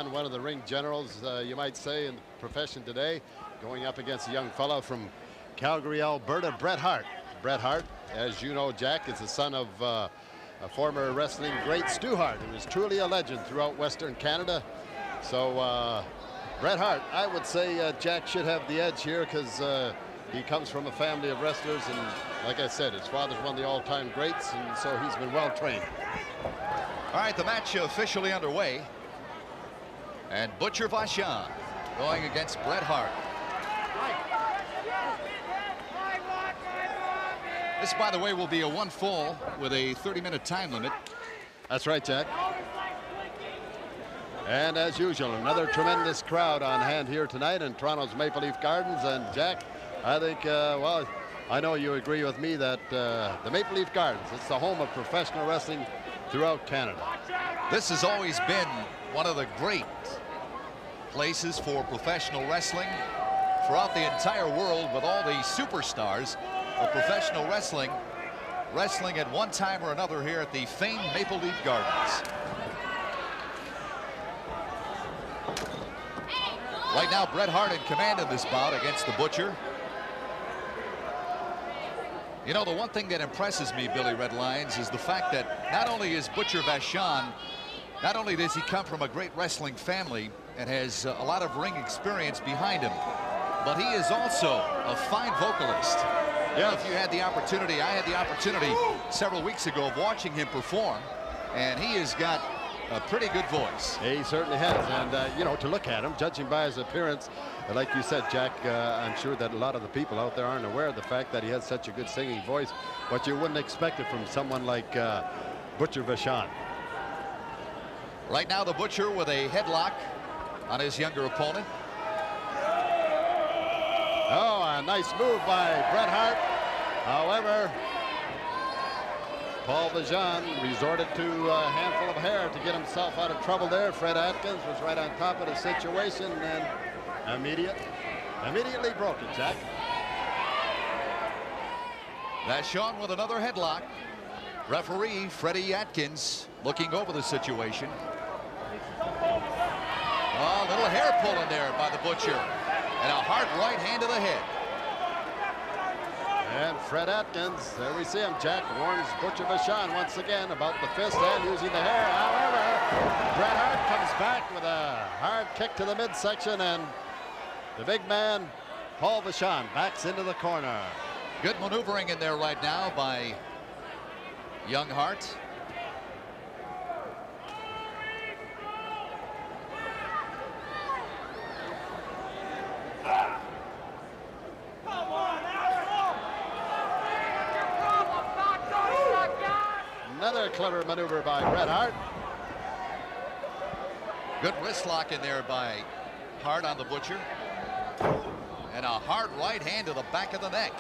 One of the ring generals, you might say, in the profession today, going up against a young fellow from Calgary, Alberta, Bret Hart. Bret Hart, as you know, Jack, is the son of a former wrestling great Stu Hart, who is truly a legend throughout Western Canada. So Bret Hart, I would say Jack should have the edge here because he comes from a family of wrestlers, and like I said, his father's one of the all-time greats, and so he's been well trained. All right, the match officially underway. And Butcher Vachon going against Bret Hart. This, by the way, will be a one fall with a 30-minute time limit. That's right, Jack. And as usual, another tremendous crowd on hand here tonight in Toronto's Maple Leaf Gardens. And Jack, I think, well, I know you agree with me that the Maple Leaf Gardens, it's the home of professional wrestling throughout Canada. This has always been one of the great places for professional wrestling throughout the entire world, with all the superstars of professional wrestling at one time or another here at the famed Maple Leaf Gardens. Right now, Bret Hart in command of this bout against the Butcher. You know, the one thing that impresses me, Billy Red Lions, is the fact that not only is Butcher Vachon, not only does he come from a great wrestling family and has a lot of ring experience behind him, but he is also a fine vocalist. Yeah. If you had the opportunity, I had the opportunity several weeks ago of watching him perform, and he has got a pretty good voice. He certainly has, and you know, to look at him, judging by his appearance, like you said, Jack, I'm sure that a lot of the people out there aren't aware of the fact that he has such a good singing voice, but you wouldn't expect it from someone like Butcher Vachon. Right now, the Butcher with a headlock on his younger opponent. Oh, a nice move by Bret Hart. However, Paul Vachon resorted to a handful of hair to get himself out of trouble there. Fred Atkins was right on top of the situation and immediately broke it, Jack. Vachon with another headlock. Referee Freddie Atkins looking over the situation. Oh, a little hair pulling there by the Butcher. And a hard right hand to the head. And Fred Atkins, there we see him, Jack, warns Butcher Vachon once again about the fist and using the hair. However, Bret Hart comes back with a hard kick to the midsection, and the big man, Paul Vachon, backs into the corner. Good maneuvering in there right now by young Hart. Another clever maneuver by Bret Hart. Good wrist lock in there by Hart on the Butcher. And a hard right hand to the back of the neck.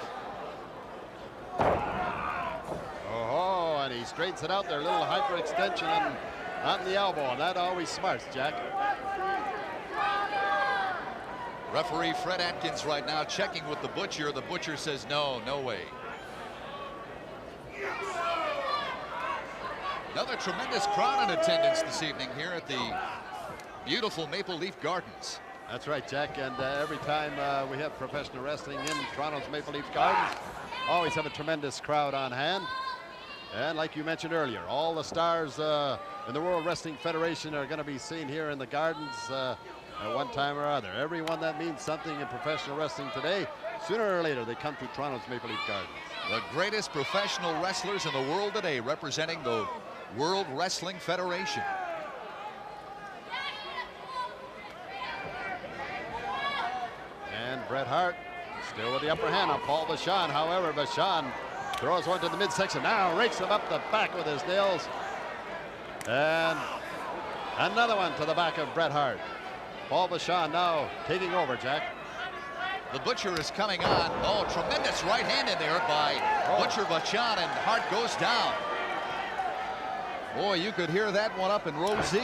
Oh, and he straightens it out there. A little hyperextension on the elbow. And that always smarts, Jack. Referee Fred Atkins right now checking with the Butcher. The Butcher says no, no way. Another tremendous crowd in attendance this evening here at the beautiful Maple Leaf Gardens. That's right, Jack, and every time we have professional wrestling in Toronto's Maple Leaf Gardens, always have a tremendous crowd on hand. And like you mentioned earlier, all the stars in the World Wrestling Federation are going to be seen here in the Gardens at one time or other. Everyone that means something in professional wrestling today, sooner or later, they come to Toronto's Maple Leaf Gardens. The greatest professional wrestlers in the world today, representing the World Wrestling Federation. And Bret Hart still with the upper hand on Paul Vachon. However, Vachon throws one to the midsection. Now rakes him up the back with his nails. And another one to the back of Bret Hart. Paul Vachon now taking over, Jack. The Butcher is coming on. Oh, tremendous right hand in there by Butcher Vachon, and Hart goes down. Boy, you could hear that one up in row Z.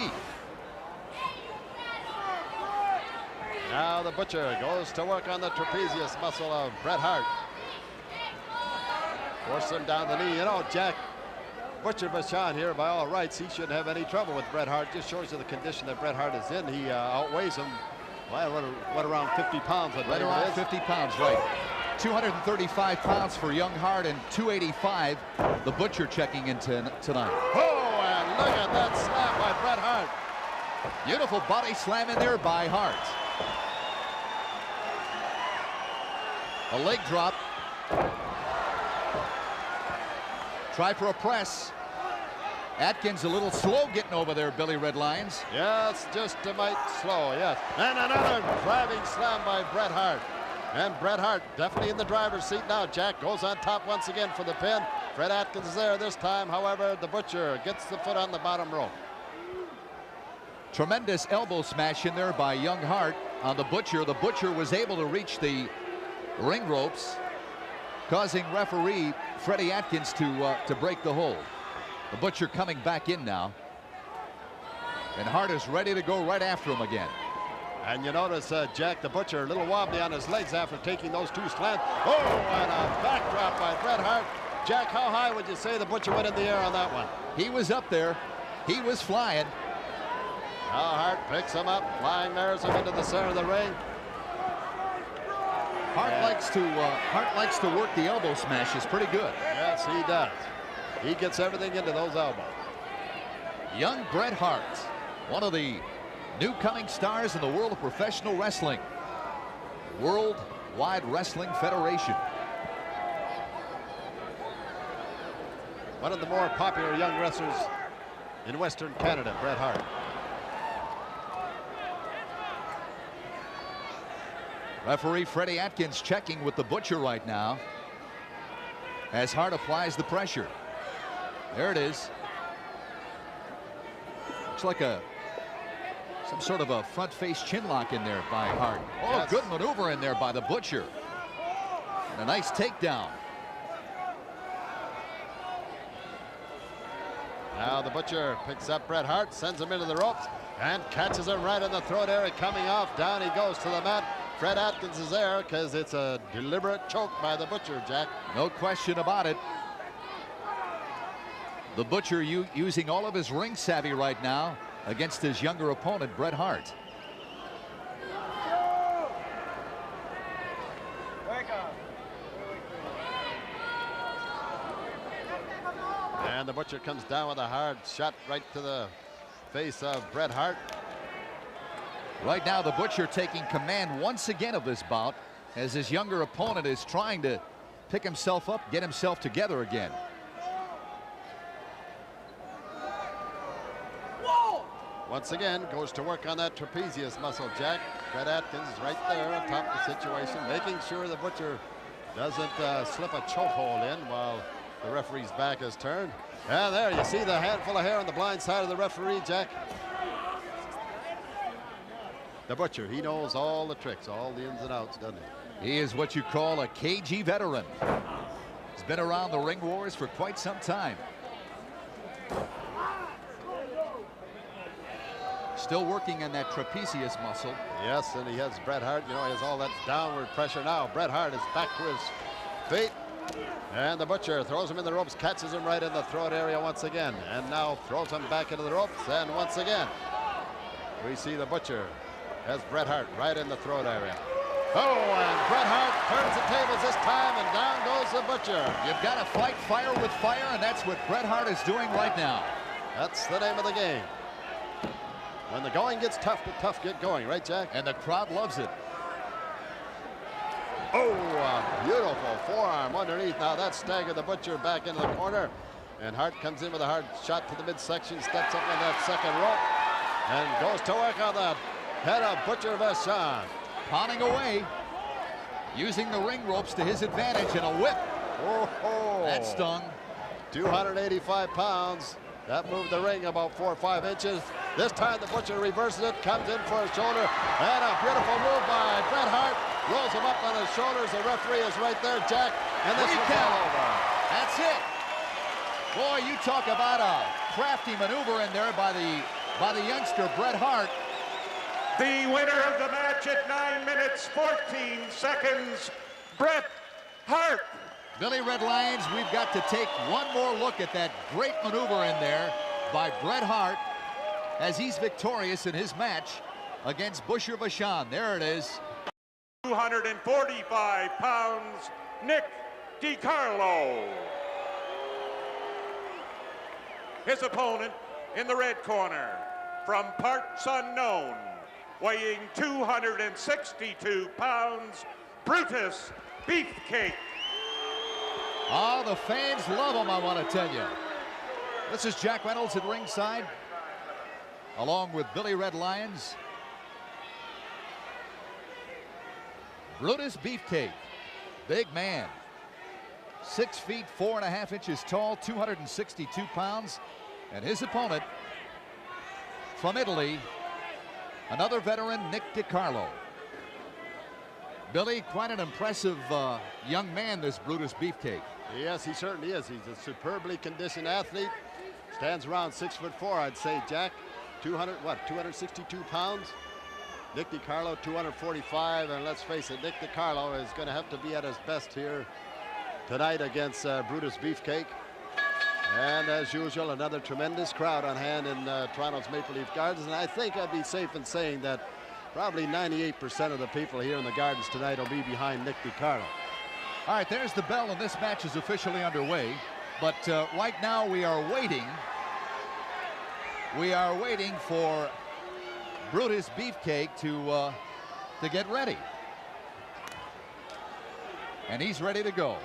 Now the Butcher goes to work on the trapezius muscle of Bret Hart. Force him down the knee. You know, Jack, Butcher Vachon here, by all rights, he shouldn't have any trouble with Bret Hart. Just shows you the condition that Bret Hart is in. He outweighs him by what, around 50 pounds. Right around 50 pounds, right. 235 pounds for young Hart and 285 the Butcher checking in tonight. Oh, and look at that slam by Bret Hart. Beautiful body slam in there by Hart. A leg drop. Try for a press. Atkins a little slow getting over there, Billy Redlines. Yes, just a mite slow, yes. And another driving slam by Bret Hart. And Bret Hart definitely in the driver's seat now. Jack goes on top once again for the pin. Fred Atkins is there this time. However, the Butcher gets the foot on the bottom rope. Tremendous elbow smash in there by young Hart on the Butcher. The Butcher was able to reach the ring ropes, causing referee Freddie Atkins to break the hold. The Butcher coming back in now. And Hart is ready to go right after him again. And you notice Jack the Butcher a little wobbly on his legs after taking those two slams. Oh, and a backdrop by Bret Hart. Jack, how high would you say the Butcher went in the air on that one? He was up there. He was flying. Now Hart picks him up, flying mirrors him into the center of the ring. Hart likes to work the elbow smashes pretty good. Yes, he does. He gets everything into those elbows. Young Bret Hart, one of the new coming stars in the world of professional wrestling. Worldwide Wrestling Federation. One of the more popular young wrestlers in Western Canada, Bret Hart. Referee Freddie Atkins checking with the Butcher right now as Hart applies the pressure. There it is. Looks like some sort of a front face chin lock in there by Hart. Oh, yes. Good maneuver in there by the Butcher. And a nice takedown. Now the Butcher picks up Bret Hart, sends him into the ropes, and catches him right in the throat area. Coming off, down he goes to the mat. Fred Atkins is there because it's a deliberate choke by the Butcher, Jack. No question about it. The Butcher using all of his ring savvy right now against his younger opponent, Bret Hart. And the Butcher comes down with a hard shot right to the face of Bret Hart. Right now, the Butcher taking command once again of this bout as his younger opponent is trying to pick himself up, get himself together again. Once again, goes to work on that trapezius muscle, Jack. Fred Atkins right there on top of the situation, making sure the Butcher doesn't slip a chokehold in while the referee's back is turned. And there you see the handful of hair on the blind side of the referee, Jack. The Butcher, he knows all the tricks, all the ins and outs, doesn't he? He is what you call a cagey veteran. He's been around the ring wars for quite some time. Still working on that trapezius muscle. Yes, and he has Bret Hart, you know, he has all that downward pressure now. Bret Hart is back to his feet. And the Butcher throws him in the ropes, catches him right in the throat area once again. And now throws him back into the ropes, and once again, we see the Butcher has Bret Hart right in the throat area. Oh, and Bret Hart turns the tables this time, and down goes the Butcher. You've got to fight fire with fire, and that's what Bret Hart is doing right now. That's the name of the game. When the going gets tough, the tough get going, right, Jack? And the crowd loves it. Oh, a beautiful forearm underneath. Now that staggered the Butcher back into the corner. And Hart comes in with a hard shot to the midsection, steps up on that second rope, and goes to work on that head of Butcher Vachon. Pounding away, using the ring ropes to his advantage, and a whip. Oh, that stung. 285 pounds. That moved the ring about 4 or 5 inches. This time the Butcher reverses it, comes in for a shoulder, and a beautiful move by Bret Hart. Rolls him up on his shoulders. The referee is right there, Jack, and this is all over. That's it. Boy, you talk about a crafty maneuver in there by the youngster Bret Hart. The winner of the match at 9 minutes 14 seconds, Bret Hart. Billy Red Lions, we've got to take one more look at that great maneuver in there by Bret Hart as he's victorious in his match against Butcher Vachon. There it is. 245 pounds, Nick DiCarlo. His opponent in the red corner, from parts unknown, weighing 262 pounds, Brutus Beefcake. Oh, the fans love him, I want to tell you. This is Jack Reynolds at ringside, along with Billy Red Lions. Brutus Beefcake, big man. 6 feet 4.5 inches tall, 262 pounds. And his opponent from Italy, another veteran, Nick DiCarlo. Billy, quite an impressive young man, this Brutus Beefcake. Yes, he certainly is. He's a superbly conditioned athlete. Stands around 6'4", I'd say, Jack. 262 pounds. Nick DiCarlo, 245, and let's face it, Nick DiCarlo is going to have to be at his best here tonight against Brutus Beefcake. And as usual, another tremendous crowd on hand in Toronto's Maple Leaf Gardens, and I think I'd be safe in saying that probably 98% of the people here in the Gardens tonight will be behind Nick DiCarlo. All right, there's the bell, and this match is officially underway. But right now we are waiting. We are waiting for Brutus Beefcake to get ready. And he's ready to go.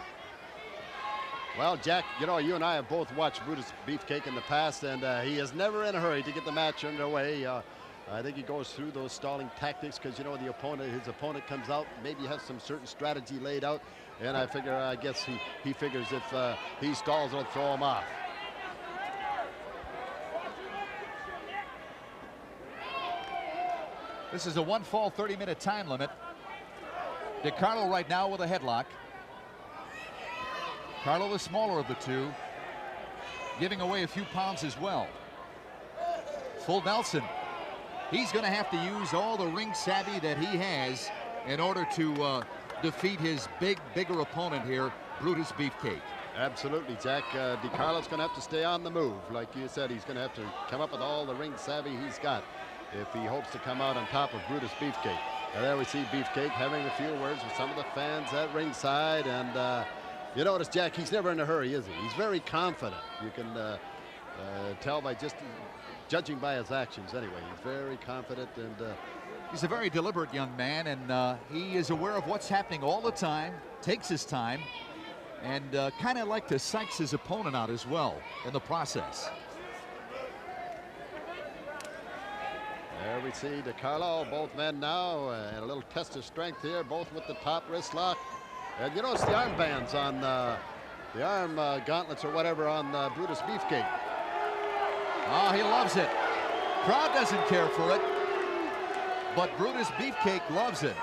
Well, Jack, you know, you and I have both watched Brutus Beefcake in the past, and he is never in a hurry to get the match underway. I think he goes through those stalling tactics because, you know, his opponent comes out, maybe has some certain strategy laid out, and I guess he figures if he stalls, it'll throw him off. This is a 1-fall 30-minute time limit. DiCarlo right now with a headlock. Carlo, the smaller of the two, giving away a few pounds as well. Full Nelson. He's going to have to use all the ring savvy that he has in order to defeat his bigger opponent here, Brutus Beefcake. Absolutely, Jack. DiCarlo's going to have to stay on the move. Like you said, he's going to have to come up with all the ring savvy he's got if he hopes to come out on top of Brutus Beefcake. And there we see Beefcake having a few words with some of the fans at ringside, and you notice, Jack, he's never in a hurry, is he? He's very confident. You can tell by just judging by his actions anyway. He's very confident, and he's a very deliberate young man, and he is aware of what's happening all the time, takes his time, and kind of like to psych his opponent out as well in the process. There we see DiCarlo, both men now, and a little test of strength here, both with the top wrist lock. And you notice the armbands on the arm gauntlets or whatever on Brutus Beefcake. Oh, he loves it. Crowd doesn't care for it, but Brutus Beefcake loves it.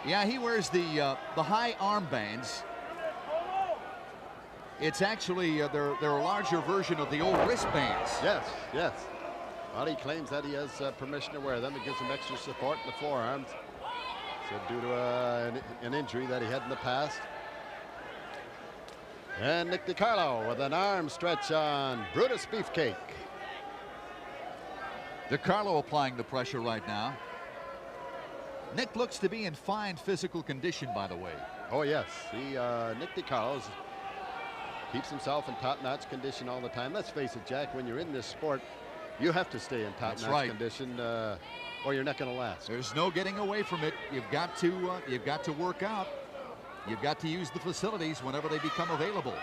Yeah, he wears the high armbands. It's actually they're a larger version of the old wristbands. Yes, yes. Well, he claims that he has permission to wear them. It gives him extra support in the forearms. So due to an injury that he had in the past. And Nick DiCarlo with an arm stretch on Brutus Beefcake. DiCarlo applying the pressure right now. Nick looks to be in fine physical condition, by the way. Oh, yes. Nick DiCarlo keeps himself in top-notch condition all the time. Let's face it, Jack, when you're in this sport, you have to stay in top-notch condition, or you're not going to last. There's no getting away from it. You've got to work out. You've got to use the facilities whenever they become available.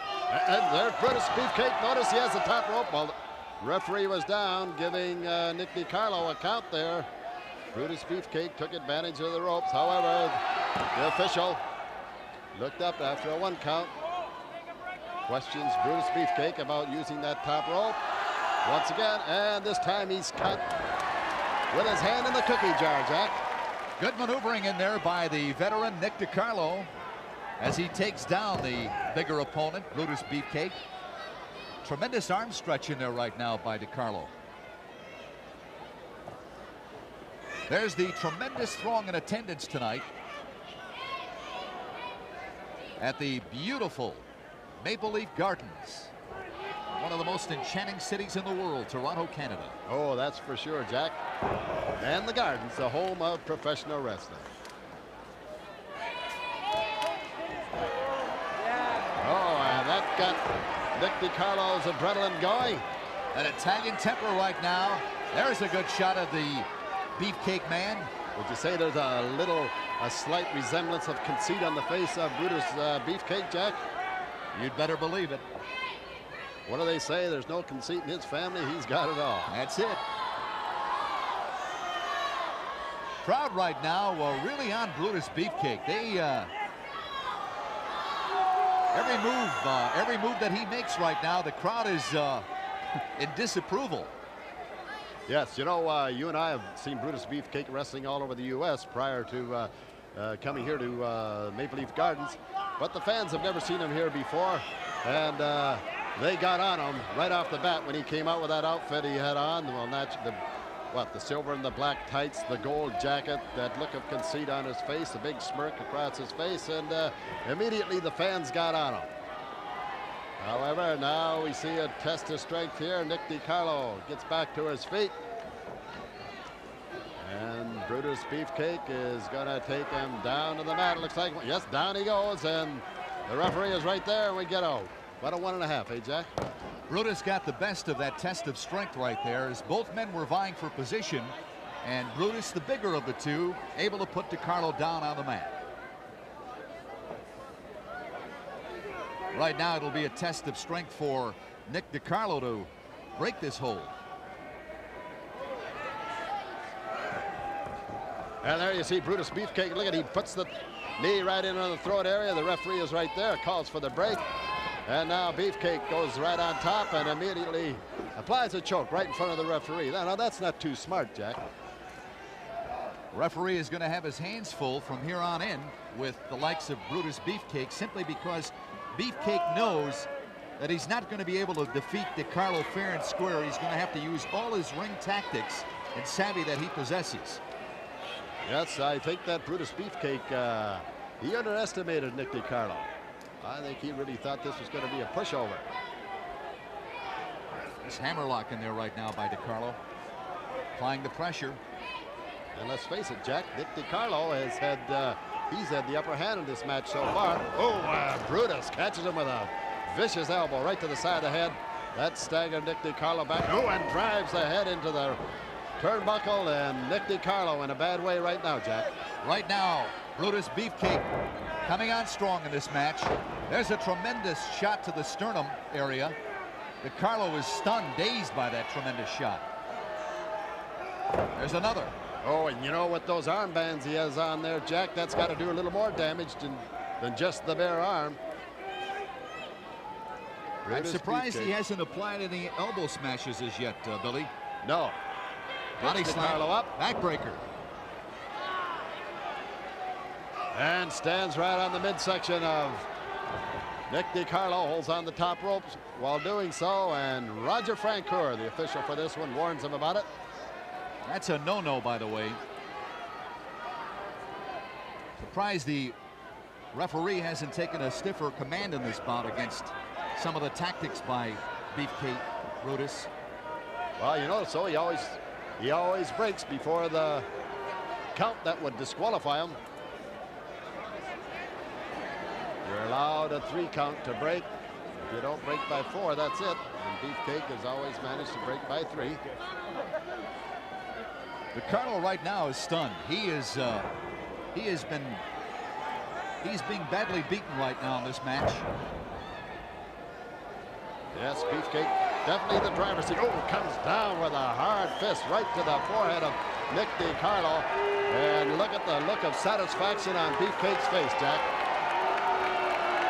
And there's Brutus Beefcake. Notice he has the top rope. Well, the referee was down, giving Nick DiCarlo a count there. Brutus Beefcake took advantage of the ropes. However, the official looked up after a 1 count. Questions Brutus Beefcake about using that top rope. Once again, and this time he's cut with his hand in the cookie jar, Jack. Good maneuvering in there by the veteran Nick DiCarlo as he takes down the bigger opponent, Brutus Beefcake. Tremendous arm stretch in there right now by DiCarlo. There's the tremendous throng in attendance tonight. at the beautiful Maple Leaf Gardens, one of the most enchanting cities in the world, Toronto, Canada. Oh, that's for sure, Jack. And the Gardens, the home of professional wrestling. Oh, and that got Nick DiCarlo's adrenaline going. An Italian temper right now. There's a good shot of the Beefcake Man. Would you say there's a slight resemblance of conceit on the face of Brutus Beefcake, Jack? You'd better believe it. What do they say? There's no conceit in his family. He's got it all. That's it. Crowd right now really on Brutus Beefcake. They every move that he makes right now, the crowd is in disapproval. Yes, you know, you and I have seen Brutus Beefcake wrestling all over the U.S. prior to coming here to Maple Leaf Gardens, but the fans have never seen him here before, and they got on him right off the bat when he came out with that outfit he had on. Well, the silver and the black tights, the gold jacket, that look of conceit on his face, a big smirk across his face, and immediately the fans got on him. However, now we see a test of strength here. Nick DiCarlo gets back to his feet. And Brutus Beefcake is going to take him down to the mat. It looks like, yes, down he goes, and the referee is right there, and we get out. About a 1.5, eh, Jack? Brutus got the best of that test of strength right there, as both men were vying for position, and Brutus, the bigger of the two, able to put DiCarlo down on the mat. Right now, it'll be a test of strength for Nick DiCarlo to break this hold. And there you see Brutus Beefcake. Look at, he puts the knee right in on the throat area. The referee is right there, calls for the break. And now Beefcake goes right on top and immediately applies a choke right in front of the referee. Now that's not too smart, Jack. Referee is going to have his hands full from here on in with the likes of Brutus Beefcake, simply because Beefcake knows that he's not going to be able to defeat DiCarlo fair and square. He's going to have to use all his ring tactics and savvy that he possesses. Yes, I think that Brutus Beefcake, he underestimated Nick DiCarlo. I think he really thought this was going to be a pushover. There's hammerlock in there right now by DiCarlo, applying the pressure. And let's face it, Jack, Nick DiCarlo has had, he's had the upper hand in this match so far. Oh, Brutus catches him with a vicious elbow right to the side of the head. That staggered Nick DiCarlo back. Oh, and drives the head into the turnbuckle, and Nick DiCarlo in a bad way right now, Jack. Right now, Brutus Beefcake coming on strong in this match. There's a tremendous shot to the sternum area. DiCarlo is stunned, dazed by that tremendous shot. There's another. Oh, and you know, with those armbands he has on there, Jack, that's got to do a little more damage than just the bare arm. I'm surprised he hasn't applied any elbow smashes as yet, Billy. No. Body slam up. Backbreaker. And stands right on the midsection of Nick DiCarlo, holds on the top ropes while doing so, and Roger Francoeur, the official for this one, warns him about it. That's a no-no, by the way. Surprised the referee hasn't taken a stiffer command in this bout against some of the tactics by Beefcake Brutus. Well, you know, so he always breaks before the count that would disqualify him. You're allowed a 3 count to break. If you don't break by 4, that's it. And Beefcake has always managed to break by 3. DiCarlo right now is stunned. He's being badly beaten right now in this match. Yes, Beefcake definitely the driver's seat. Oh, comes down with a hard fist right to the forehead of Nick DiCarlo. And look at the look of satisfaction on Beefcake's face, Jack.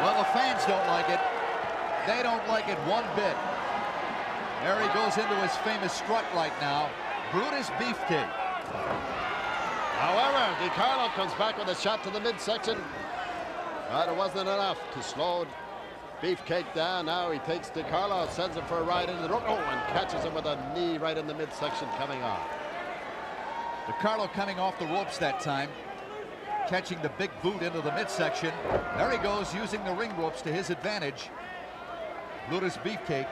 Well, the fans don't like it. They don't like it one bit. There he goes into his famous strut right now. Brutus Beefcake. However, DiCarlo comes back with a shot to the midsection. But it wasn't enough to slow Beefcake down. Now he takes DiCarlo, sends him for a ride into the rope. Oh, and catches him with a knee right in the midsection coming on. DiCarlo coming off the ropes that time. catching the big boot into the midsection. There he goes, using the ring ropes to his advantage. Brutus Beefcake.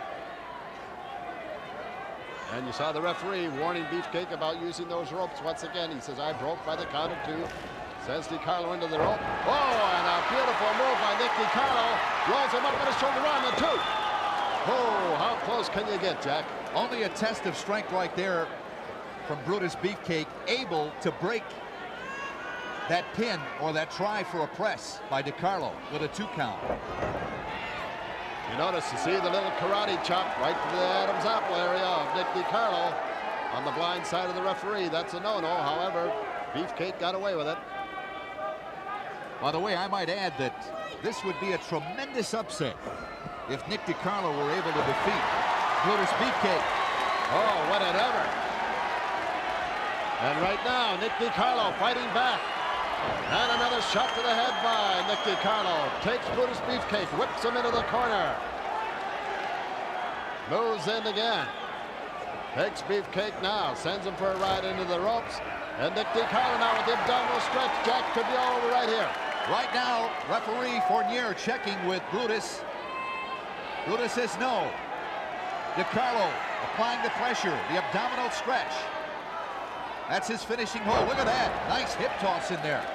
And you saw the referee warning Beefcake about using those ropes once again. He says, I broke by the count of 2. Sends DiCarlo into the rope. Oh, and a beautiful move by Nick DiCarlo. Rolls him up with a shoulder on the 2. Oh, how close can you get, Jack? Only a test of strength right there from Brutus Beefcake, able to break that pin or that try for a press by DiCarlo with a 2 count. You notice to see the little karate chop right to the Adam's apple area of Nick DiCarlo on the blind side of the referee. That's a no-no. However, Beefcake got away with it. By the way, I might add that this would be a tremendous upset if Nick DiCarlo were able to defeat Brutus Beefcake. Oh, what an ever. And right now, Nick DiCarlo fighting back. And another shot to the head by Nick DiCarlo. Takes Brutus Beefcake, whips him into the corner. Moves in again. Takes Beefcake now, sends him for a ride into the ropes. And Nick DiCarlo now with the abdominal stretch. Jack could be all over right here. Right now, referee Fournier checking with Brutus. Brutus says no. DiCarlo applying the pressure, the abdominal stretch. That's his finishing hold. Look at that. Nice hip toss in there.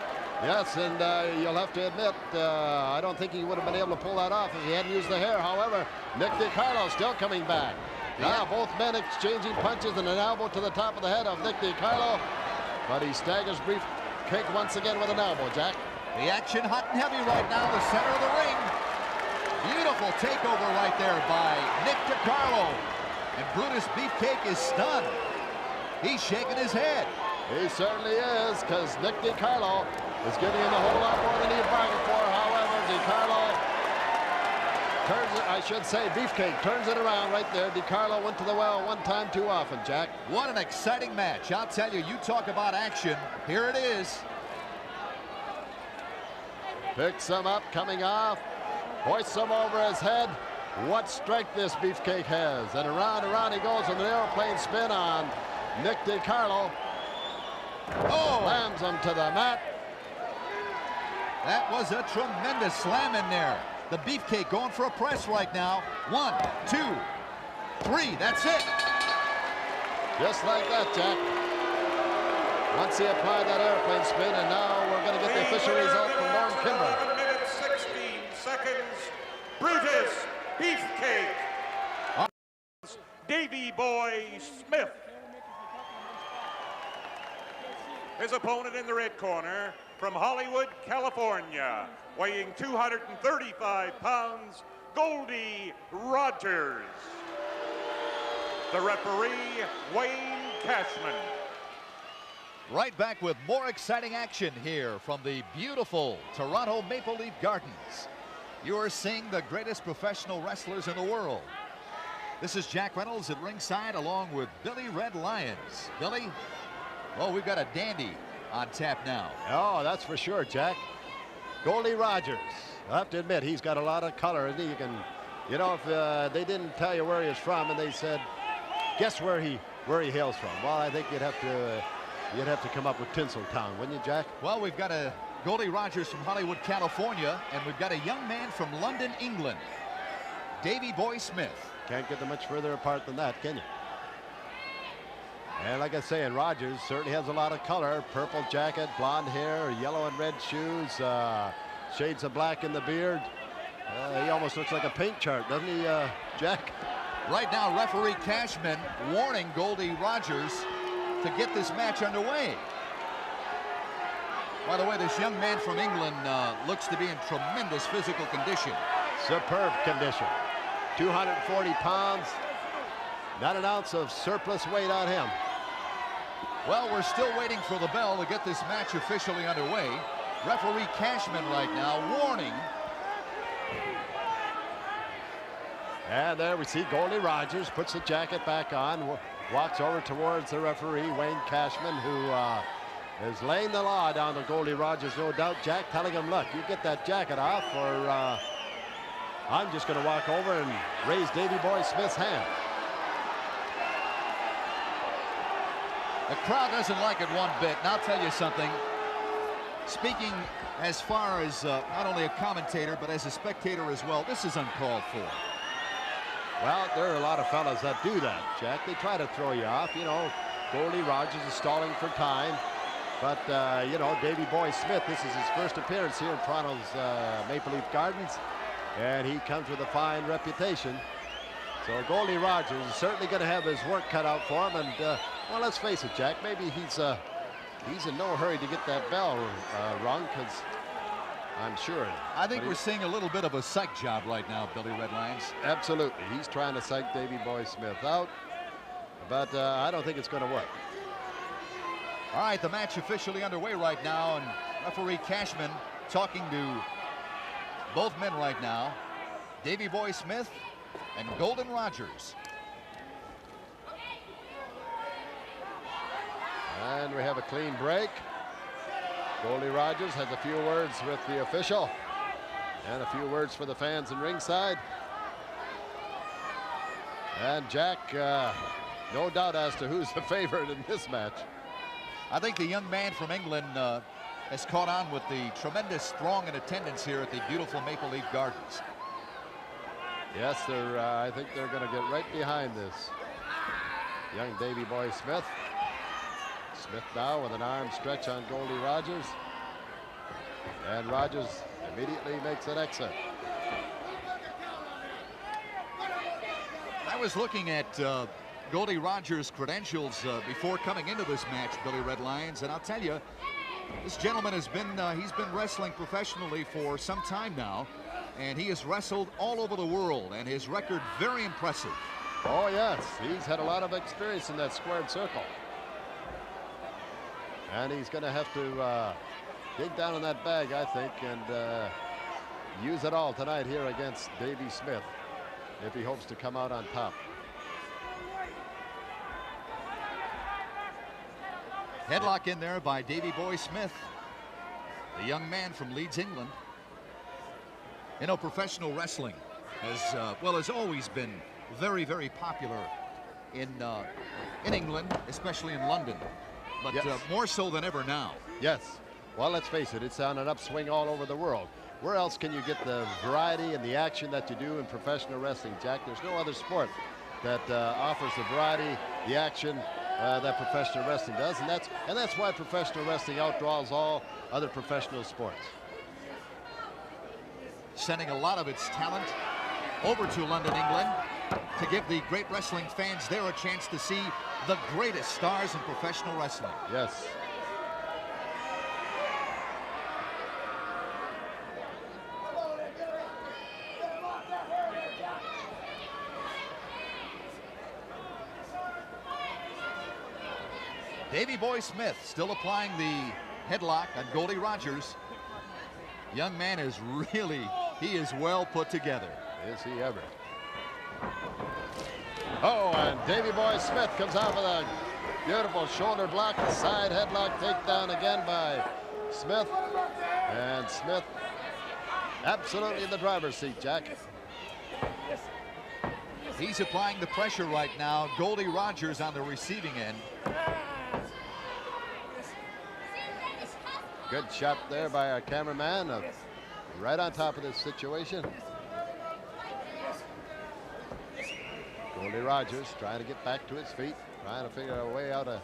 Yes, and you'll have to admit, I don't think he would have been able to pull that off if he hadn't used the hair. However, Nick DiCarlo still coming back. Now both men exchanging punches and an elbow to the top of the head of Nick DiCarlo. But he staggers Beefcake once again with an elbow, Jack. The action hot and heavy right now, the center of the ring. Beautiful takeover right there by Nick DiCarlo. And Brutus Beefcake is stunned. He's shaking his head. He certainly is, because Nick DiCarlo is giving him a whole lot more than he bargained for. However, DiCarlo turns it, I should say, Beefcake turns it around right there. DiCarlo went to the well one time too often, Jack. What an exciting match. I'll tell you, you talk about action. Here it is. Picks him up, coming off. Hoists him over his head. What strength this Beefcake has. And around he goes with an airplane spin on Nick DiCarlo. Oh! Slams him to the mat. That was a tremendous slam in there. The Beefcake going for a press right now. 1, 2, 3. That's it. Just like that, Jack. Once he applied that airplane spin, and now we're going to get the official result from Norm Kimber. 11 minutes, 16 seconds. Brutus Beefcake. Davey Boy Smith. His opponent in the red corner from Hollywood, California, weighing 235 pounds, Goldie Rogers. The referee, Wayne Cashman. Right back with more exciting action here from the beautiful Toronto Maple Leaf Gardens. You are seeing the greatest professional wrestlers in the world. This is Jack Reynolds at ringside along with Billy Red Lyons. Billy? Well, we've got a dandy on tap now. Oh, that's for sure, Jack. Goldie Rogers. I have to admit, he's got a lot of color, and you can, you know, if they didn't tell you where he was from and they said, guess where he hails from. Well, I think you'd have to come up with Tinseltown, wouldn't you, Jack? Well, we've got a Goldie Rogers from Hollywood, California, and we've got a young man from London, England, Davey Boy Smith. Can't get them much further apart than that, can you? And like I say, and Rogers certainly has a lot of color. Purple jacket, blonde hair, yellow and red shoes, shades of black in the beard. He almost looks like a paint chart, doesn't he, Jack? Right now, referee Cashman warning Goldie Rogers to get this match underway. By the way, this young man from England looks to be in tremendous physical condition. Superb condition. 240 pounds. Not an ounce of surplus weight on him. Well, we're still waiting for the bell to get this match officially underway. Referee Cashman right now warning. And there we see Goldie Rogers puts the jacket back on, walks over towards the referee, Wayne Cashman, who is laying the law down to Goldie Rogers, no doubt. Jack telling him, look, you get that jacket off, or I'm just going to walk over and raise Davey Boy Smith's hand. The crowd doesn't like it one bit, and I'll tell you something. Speaking as far as not only a commentator, but as a spectator as well, this is uncalled for. Well, there are a lot of fellas that do that, Jack. They try to throw you off. You know, Goldie Rogers is stalling for time. But, you know, Davy Boy Smith, this is his first appearance here in Toronto's Maple Leaf Gardens. And he comes with a fine reputation. So Goldie Rogers is certainly going to have his work cut out for him. And, well, let's face it, Jack, maybe he's in no hurry to get that bell rung, because I'm sure. I think we're seeing a little bit of a psych job right now, Billy Redlines. Absolutely. He's trying to psych Davy Boy Smith out. But I don't think it's going to work. All right, the match officially underway right now, and referee Cashman talking to both men right now, Davy Boy Smith and Golden Rogers. And we have a clean break. Goldie Rogers has a few words with the official and a few words for the fans in ringside. And Jack, no doubt as to who's the favorite in this match. I think the young man from England has caught on with the tremendous throng in attendance here at the beautiful Maple Leaf Gardens. Yes, I think they're going to get right behind this young Davy Boy Smith. Smith now with an arm stretch on Goldie Rogers. And Rogers immediately makes an exit. I was looking at Goldie Rogers' credentials before coming into this match, Billy Redlines, and I'll tell you, this gentleman has been he's been wrestling professionally for some time now, and he has wrestled all over the world, and his record very impressive. Oh yes, he's had a lot of experience in that squared circle, and he's going to have to dig down in that bag, I think, and use it all tonight here against Davy Smith if he hopes to come out on top. Headlock in there by Davy Boy Smith, the young man from Leeds, England. You know, professional wrestling has always been very, very popular in England, especially in London, but yes, more so than ever now. Yes. Well, let's face it, it's on an upswing all over the world. Where else can you get the variety and the action that you do in professional wrestling, Jack? There's no other sport that offers the variety, the action that professional wrestling does, and that's why professional wrestling outdraws all other professional sports. Sending a lot of its talent over to London, England, to give the great wrestling fans there a chance to see the greatest stars in professional wrestling. Yes. Davy Boy Smith still applying the headlock on Goldie Rogers. Young man is he is well put together. Is he ever? Oh, and Davy Boy Smith comes out with a beautiful shoulder block, side headlock takedown again by Smith. And Smith absolutely in the driver's seat, Jack. He's applying the pressure right now. Goldie Rogers on the receiving end. Good shot there by our cameraman, right on top of this situation. Goldie Rogers trying to get back to his feet, trying to figure a way out a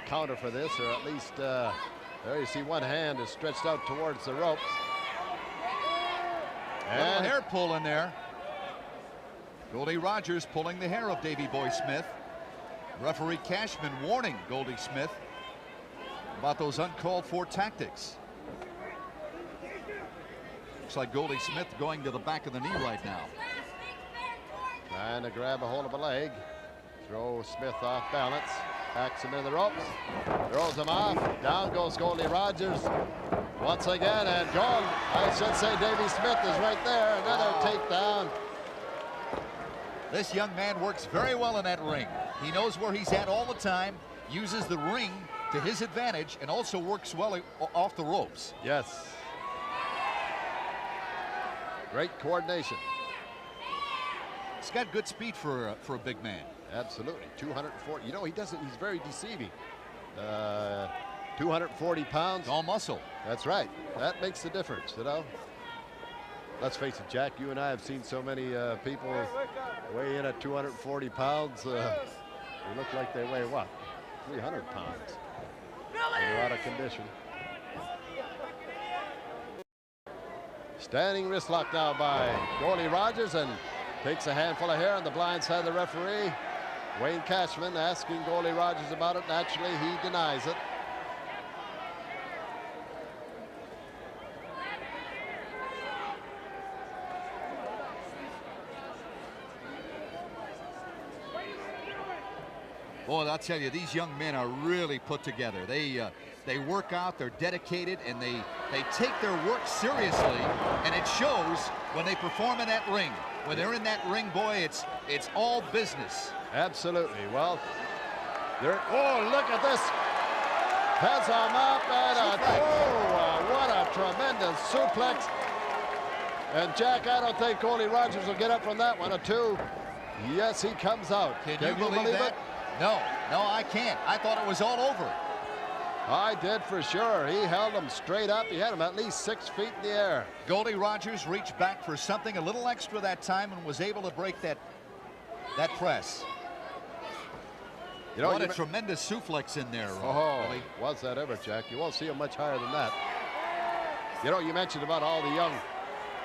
counter for this, or at least there you see one hand is stretched out towards the ropes. And a little hair pull in there. Goldie Rogers pulling the hair of Davy Boy Smith. Referee Cashman warning Goldie Smith about those uncalled for tactics. Looks like Goldie Smith going to the back of the knee right now. Trying to grab a hold of a leg. Throw Smith off balance. Backs him in the ropes. Throws him off. Down goes Goldie Rogers. Once again, and gone. I should say Davy Smith is right there. Another takedown. This young man works very well in that ring. He knows where he's at all the time, uses the ring to his advantage, and also works well off the ropes. Yes. Great coordination. He's got good speed for a big man. Absolutely. 240. You know, he's very deceiving. 240 pounds. All muscle. That's right. That makes the difference, you know. Let's face it, Jack, you and I have seen so many people weigh in at 240 pounds. They look like they weigh, what, 300 pounds. They're out of condition. Standing wrist lock now by goalie Rogers, and takes a handful of hair on the blind side of the referee. Wayne Cashman asking goalie Rogers about it. Naturally, he denies it. Boy, I'll tell you, these young men are really put together. They work out, they're dedicated, and they take their work seriously, and it shows when they perform in that ring. When they're in that ring, boy, it's all business. Absolutely. Well, oh, look at this. Heads on up and what a tremendous suplex. And Jack, I don't think goalie Rogers will get up from that one. A 2. Yes, he comes out. Can you believe that? No, I can't. I thought it was all over. I did for sure. He held him straight up. He had him at least 6 feet in the air. Goalie Rogers reached back for something a little extra that time and was able to break that press. You know, what a tremendous suplex in there. Billy. Was that ever, Jack? You won't see him much higher than that. You know, you mentioned about all the young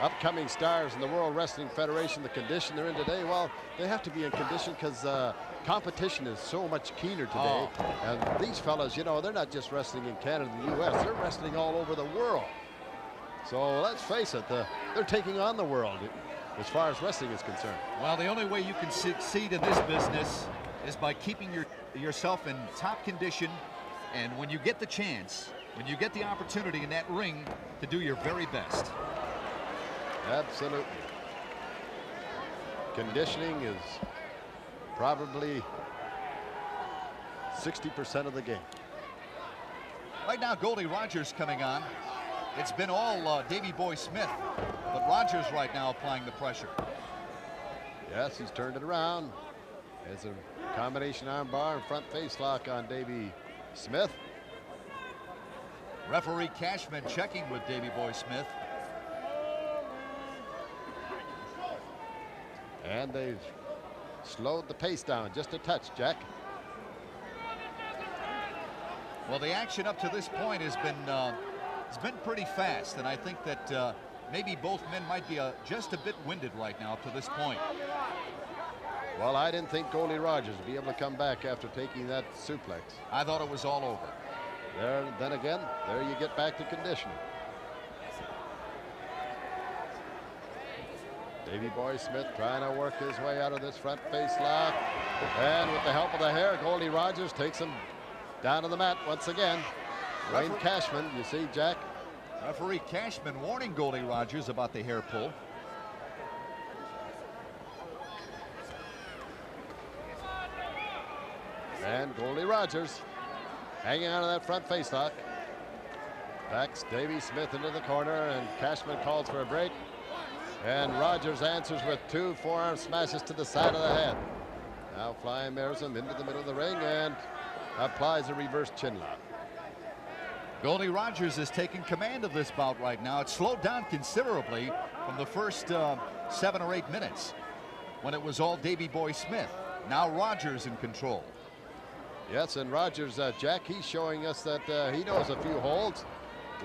upcoming stars in the World Wrestling Federation, the condition they're in today. Well, they have to be in condition because competition is so much keener today. And these fellas, you know, they're not just wrestling in Canada and the U.S. They're wrestling all over the world. So let's face it, they're taking on the world as far as wrestling is concerned. Well, the only way you can succeed in this business is by keeping yourself in top condition, and when you get the chance, when you get the opportunity in that ring, to do your very best. Absolutely. Conditioning is probably 60% of the game. Right now, goalie Rogers coming on. It's been all Davey Boy Smith, but Rogers right now applying the pressure. Yes, he's turned it around. There's a combination arm bar and front face lock on Davey Smith. Referee Cashman checking with Davey Boy Smith. And they've slowed the pace down just a touch, Jack. Well, the action up to this point has been pretty fast, and I think that maybe both men might be just a bit winded right now up to this point. Well, I didn't think goalie Rogers would be able to come back after taking that suplex. I thought it was all over. Then again, there you get back to conditioning. Davey Boy Smith trying to work his way out of this front face lock. And with the help of the hair, goalie Rogers takes him down to the mat once again. Wayne Cashman, you see, Jack. Referee Cashman warning goalie Rogers about the hair pull. And goalie Rogers hanging out of that front face lock. Backs Davey Smith into the corner, and Cashman calls for a break. And Rogers answers with 2 forearm smashes to the side of the head. Now flying mirrors him into the middle of the ring and applies a reverse chin lock. Goalie Rogers is taking command of this bout right now. It's slowed down considerably from the first 7 or 8 minutes when it was all Davey Boy Smith. Now Rogers in control. Yes, and Rogers, Jack, he's showing us that he knows a few holds.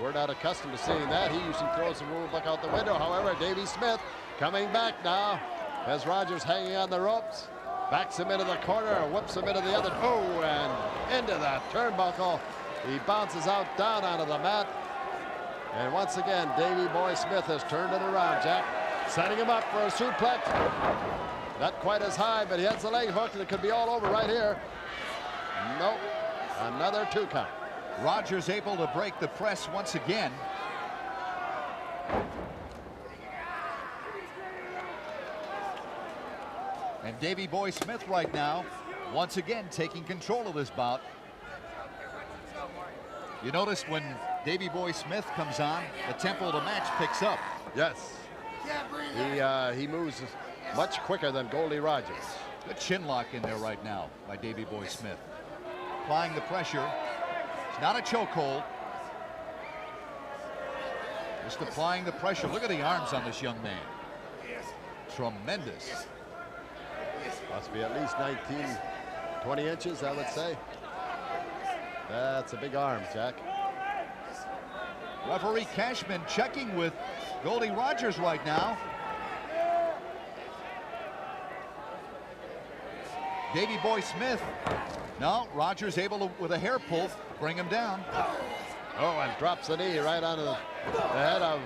We're not accustomed to seeing that. He usually throws the rule book out the window. However, Davey Smith coming back now as Rogers hanging on the ropes. Backs him into the corner, whoops him into the other. Oh, and into that turnbuckle. He bounces out down onto the mat. And once again, Davey Boy Smith has turned it around, Jack. Setting him up for a suplex. Not quite as high, but he has the leg hook, and it could be all over right here. Nope. Another 2 count. Rogers able to break the press once again. And Davey Boy Smith right now, once again, taking control of this bout. You notice when Davey Boy Smith comes on, the tempo of the match picks up. Yes. He moves much quicker than goalie Rogers. Good chin lock in there right now by Davey Boy Smith. Applying the pressure. not a chokehold. Just applying the pressure. Look at the arms on this young man. Tremendous. Must be at least 19, 20 inches, I would say. That's a big arm, Jack. Referee Cashman checking with Goldie Rogers right now. Davey Boy Smith. No, Rogers able to, with a hair pull, bring him down. Oh, and drops the knee right onto the head of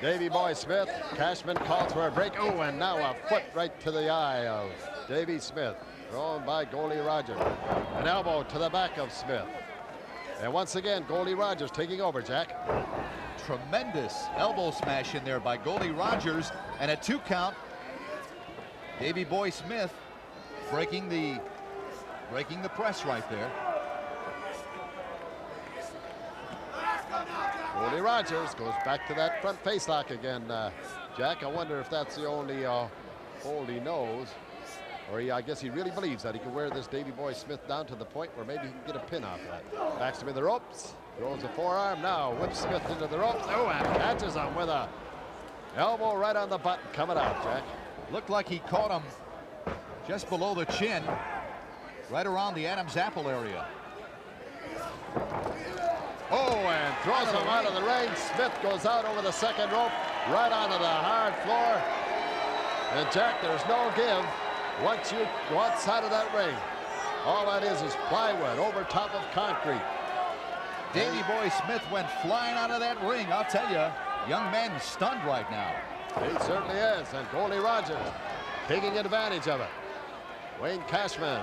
Davey Boy Smith. Cashman calls for a break. Oh, and now a foot right to the eye of Davey Smith. Thrown by Goldie Rogers. An elbow to the back of Smith. And once again, Goldie Rogers taking over, Jack. Tremendous elbow smash in there by Goldie Rogers. And a 2 count. Davey Boy Smith breaking the press right there. Goldie Rogers goes back to that front face lock again, Jack. I wonder if that's the only hold he knows. Or I guess he really believes that he can wear this Davey Boy Smith down to the point where maybe he can get a pin off that. Backs him in the ropes. Throws a forearm now. Whips Smith into the ropes. Oh, and catches him with a elbow right on the button coming out, Jack. Looked like he caught him just below the chin, right around the Adam's apple area. Oh, and throws him out of the ring. Smith goes out over the second rope, right onto the hard floor. And Jack, there's no give once you go outside of that ring. All that is plywood over top of concrete. Davey Boy Smith went flying out of that ring. I'll tell you, young man's stunned right now. He certainly is. And Goldie Rogers taking advantage of it. Wayne Cashman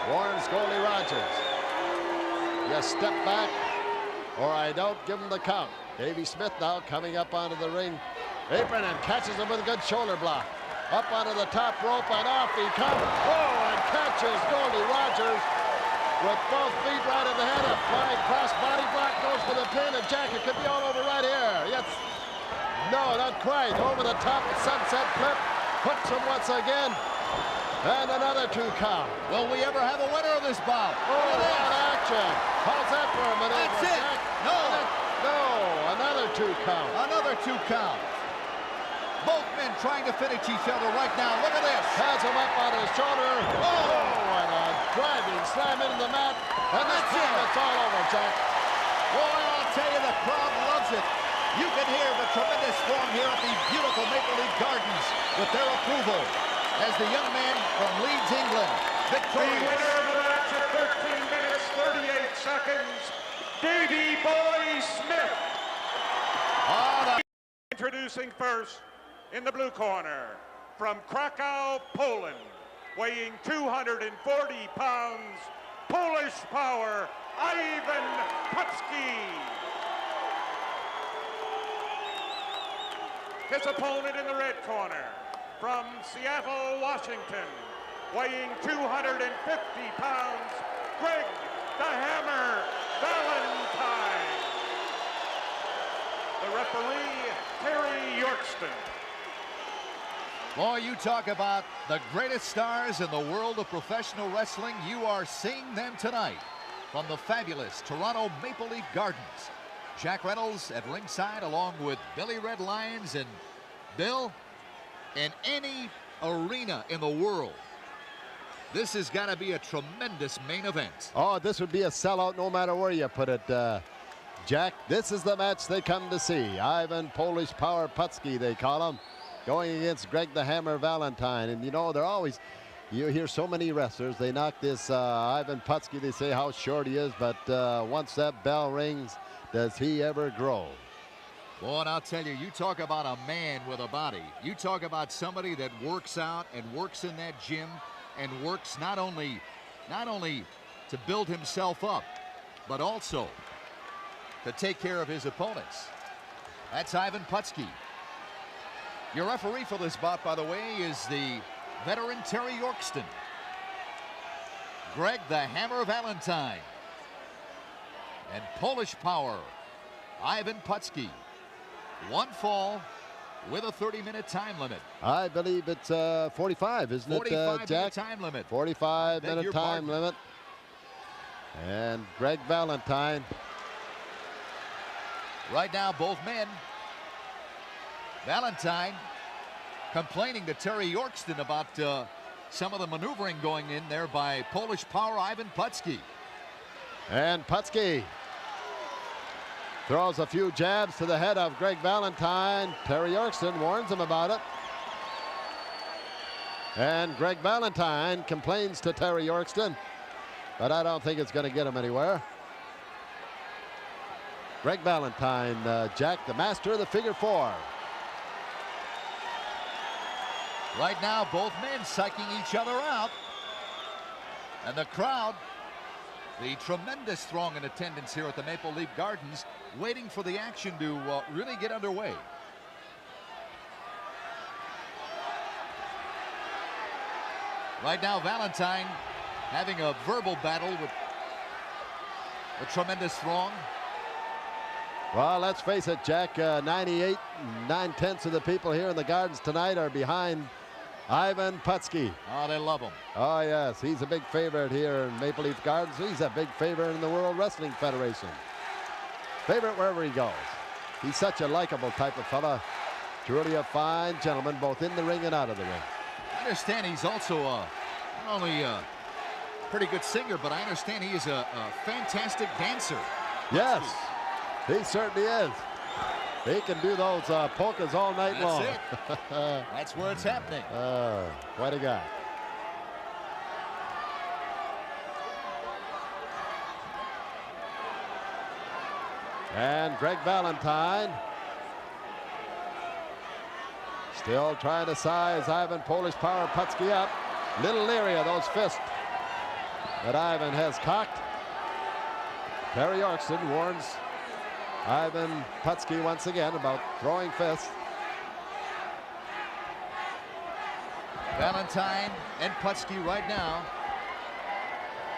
warns Goldie Rogers. You step back or I don't give him the count. Davey Smith now coming up onto the ring apron and catches him with a good shoulder block. Up onto the top rope and off he comes. Oh, and catches Goldie Rogers with both feet right in the head. A flying cross body block goes for the pin, and Jack, it could be all over right here. Yes. No, not quite. Over the top of sunset flip. Puts him once again. And another 2 count. Will we ever have a winner of this bout? Oh, that action. How's that for a minute? That's it. Jack? No, another 2 count. Another 2 count. Both men trying to finish each other right now. Look at this. Has him up on his shoulder. Oh, and a driving slam into the mat. And that's it. It's all over, Jack. Boy, I'll tell you, the crowd loves it. You can hear the tremendous storm here at these beautiful Maple Leaf Gardens with their approval as the young man from Leeds, England, victorious. The winner of the match at 13 minutes, 38 seconds, Davey Boy Smith. Introducing first, in the blue corner, from Krakow, Poland, weighing 240 pounds, Polish power, Ivan Putski. His opponent in the red corner, from Seattle, Washington, weighing 250 pounds, Greg the Hammer Valentine. The referee, Terry Yorkston. Boy, you talk about the greatest stars in the world of professional wrestling. You are seeing them tonight from the fabulous Toronto Maple Leaf Gardens. Jack Reynolds at ringside along with Billy Red Lyons. And Bill, in any arena in the world, this has got to be a tremendous main event. Oh, this would be a sellout no matter where you put it, Jack. This is the match they come to see. Ivan Polish Power Putski, they call him, going against Greg the Hammer Valentine. And you know, they're always, you hear so many wrestlers, they knock this Ivan Putski, they say how short he is, but once that bell rings, does he ever grow? Boy, and I'll tell you, you talk about a man with a body. You talk about somebody that works out and works in that gym and works not only to build himself up, but also to take care of his opponents. That's Ivan Putski. Your referee for this bout, by the way, is the veteran Terry Yorkston. Greg the Hammer Valentine. And Polish Power, Ivan Putski. One fall with a 30-minute time limit. I believe it's 45, isn't it, Jack? 45-minute time limit. 45-minute time limit. And Greg Valentine. Right now, both men. Valentine complaining to Terry Yorkston about some of the maneuvering going in there by Polish power Ivan Putski. And Putski throws a few jabs to the head of Greg Valentine. Terry Yorkston warns him about it. And Greg Valentine complains to Terry Yorkston, but I don't think it's going to get him anywhere. Greg Valentine, Jack, the master of the figure four. Right now, both men psyching each other out. And the crowd, the tremendous throng in attendance here at the Maple Leaf Gardens, waiting for the action to really get underway. Right now, Valentine having a verbal battle with a tremendous throng. Well, let's face it, Jack, 98 9/10 of the people here in the Gardens tonight are behind Ivan Putski. Oh, they love him. Oh, yes, he's a big favorite here in Maple Leaf Gardens. He's a big favorite in the World Wrestling Federation. Favorite wherever he goes. He's such a likable type of fella. Truly a fine gentleman, both in the ring and out of the ring. I understand he's also not only a pretty good singer, but I understand he is a fantastic dancer. Yes, he certainly is. He can do those polkas all night long. That's it. That's where it's happening. Quite a guy. And Greg Valentine still trying to size Ivan Polish Power Putski up. Little leery of those fists that Ivan has cocked. Terry Yorkston warns Ivan Putski once again about throwing fists. Valentine and Putski right now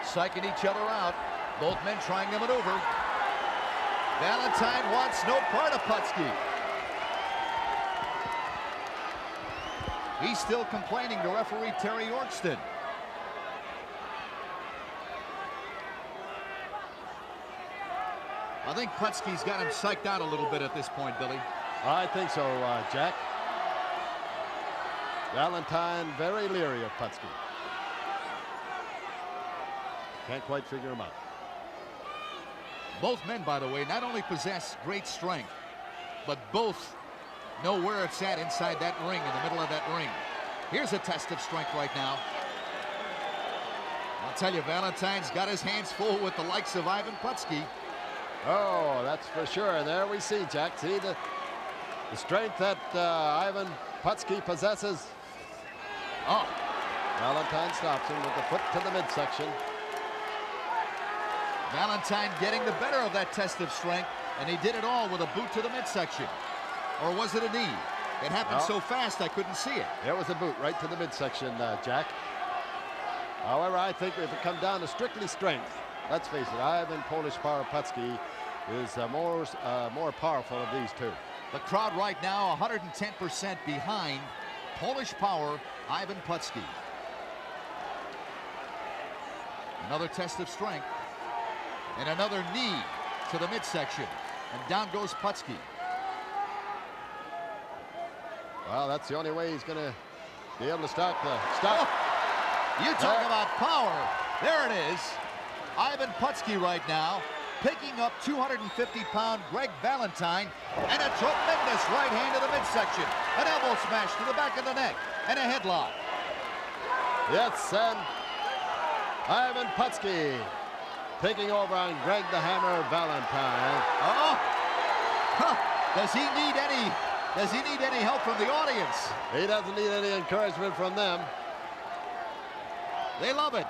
psyching each other out. Both men trying to maneuver. Valentine wants no part of Putski. He's still complaining to referee Terry Yorkston. I think Putski's got him psyched out a little bit at this point, Billy. I think so, Jack. Valentine very leery of Putski. Can't quite figure him out. Both men, by the way, not only possess great strength, but both know where it's at inside that ring, in the middle of that ring. Here's a test of strength right now. I'll tell you, Valentine's got his hands full with the likes of Ivan Putski. Oh, that's for sure. And there we see, Jack. See the strength that Ivan Putski possesses. Oh. Valentine stops him with the foot to the midsection. Valentine getting the better of that test of strength, and he did it all with a boot to the midsection. Or was it a knee? It happened so fast I couldn't see it. It was a boot right to the midsection, Jack. However, I think if it comes down to strictly strength, let's face it, Ivan Polish Power Putski is more powerful of these two. The crowd right now 110% behind Polish Power Ivan Putski. Another test of strength. And another knee to the midsection. And down goes Putski. Well, that's the only way he's going to be able to stop. Oh, you talk about power. There it is. Ivan Putski right now picking up 250-pound Greg Valentine, and a tremendous right hand to the midsection. An elbow smash to the back of the neck, and a headlock. Yes, and Ivan Putski taking over on Greg the Hammer Valentine. Oh, does he need any help from the audience? He doesn't need any encouragement from them. They love it.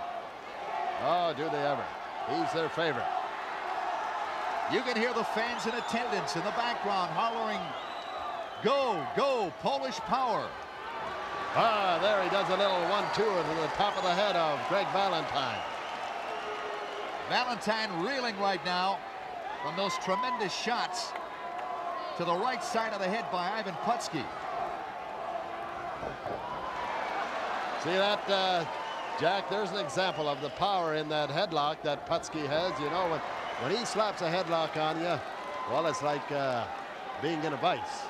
Oh, do they ever. He's their favorite. You can hear the fans in attendance in the background hollering, "Go, go, Polish Power." Ah, there he does a little 1-2 to the top of the head of Greg Valentine. Valentine reeling right now from those tremendous shots to the right side of the head by Ivan Putski. See that Jack, there's an example of the power in that headlock that Putski has. You know, when he slaps a headlock on you, well, it's like being in a vice.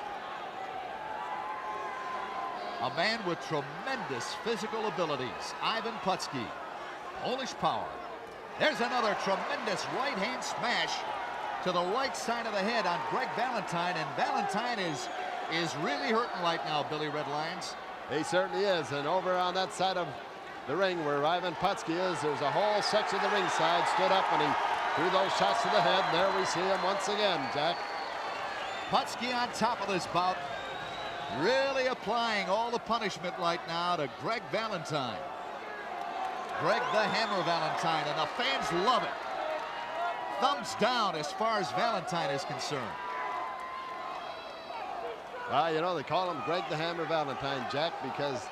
A man with tremendous physical abilities, Ivan Putski. Polish power. There's another tremendous right-hand smash to the right side of the head on Greg Valentine, and Valentine is really hurting right now, Billy Red Lions. He certainly is, and over on that side of the ring where Ivan Putski is, there's a whole section of the ringside stood up and he threw those shots to the head. And there we see him once again, Jack. Putski on top of this bout, really applying all the punishment right now to Greg Valentine. Greg the Hammer Valentine, and the fans love it. Thumbs down as far as Valentine is concerned. You know, they call him Greg the Hammer Valentine, Jack, because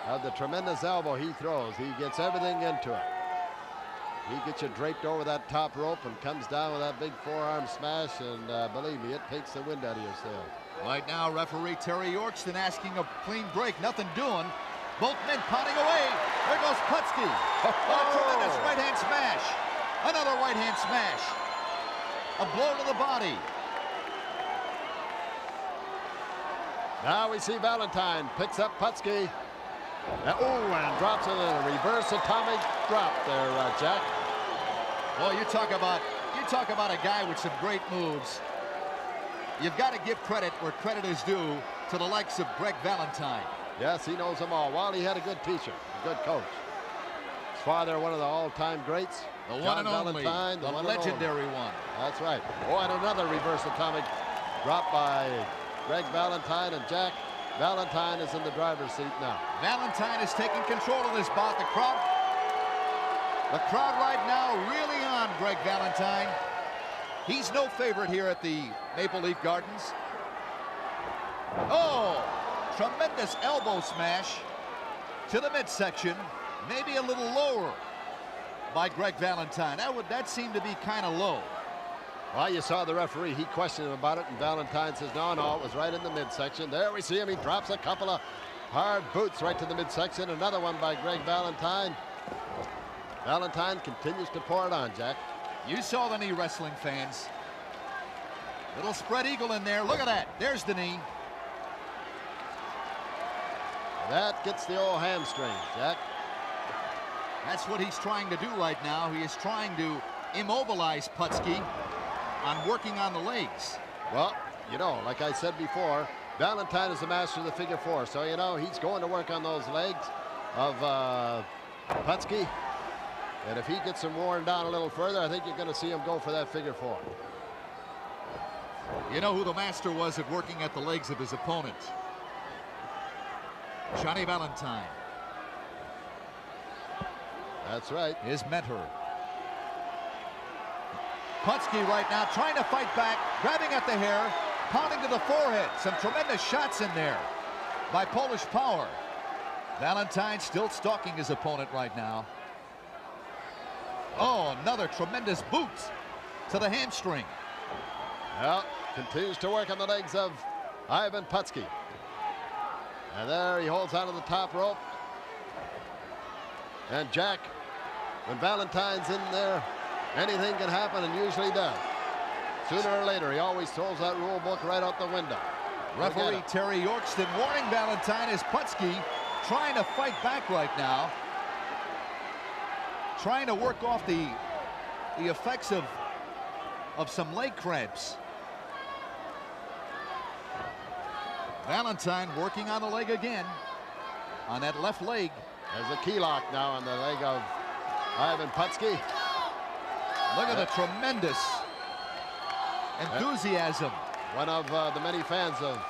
of the tremendous elbow he throws. He gets everything into it. He gets you draped over that top rope and comes down with that big forearm smash, and believe me, it takes the wind out of your sails. Right now, referee Terry Yorkston asking a clean break, nothing doing. Both men pounding away. There goes Putski. Oh, a tremendous right-hand smash. Another right-hand smash. A blow to the body. Now we see Valentine picks up Putski. And drops it in a reverse atomic drop there, Jack. Well, you talk about a guy with some great moves. You've got to give credit where credit is due to the likes of Greg Valentine. Yes, he knows them all. Well, he had a good teacher, a good coach. His father, one of the all-time greats. The one and only, the legendary one. That's right. Oh, and another reverse atomic drop by Greg Valentine, and Jack, Valentine is in the driver's seat now. Valentine is taking control of this bout. The crowd right now really on Greg Valentine. He's no favorite here at the Maple Leaf Gardens. Oh, tremendous elbow smash to the midsection, maybe a little lower by Greg Valentine. That seemed to be kind of low. Well, you saw the referee. He questioned him about it, and Valentine says, no, it was right in the midsection. There we see him. He drops a couple of hard boots right to the midsection. Another one by Greg Valentine. Valentine continues to pour it on, Jack. You saw the knee, wrestling fans. Little spread eagle in there. Look at that. There's the knee. That gets the old hamstring, Jack. That's what he's trying to do right now. He is trying to immobilize Putski on working on the legs. Well, you know, like I said before, Valentine is the master of the figure four. So, you know, he's going to work on those legs of Putski. And if he gets him worn down a little further, I think you're going to see him go for that figure four. You know who the master was at working at the legs of his opponent? Johnny Valentine. That's right. His mentor. Putski right now trying to fight back, grabbing at the hair, pounding to the forehead. Some tremendous shots in there by Polish power. Valentine still stalking his opponent right now. Oh, another tremendous boot to the hamstring. Well, continues to work on the legs of Ivan Putski. And there he holds onto the top rope. And Jack, when Valentine's in there, anything can happen, and usually does. Sooner or later, he always throws that rule book right out the window. Referee Terry Yorkston warning Valentine as Putski trying to fight back right now. Trying to work off the effects of some leg cramps. Valentine working on the leg again. On that left leg. There's a key lock now on the leg of Ivan Putski. Look at the tremendous enthusiasm. One of the many fans of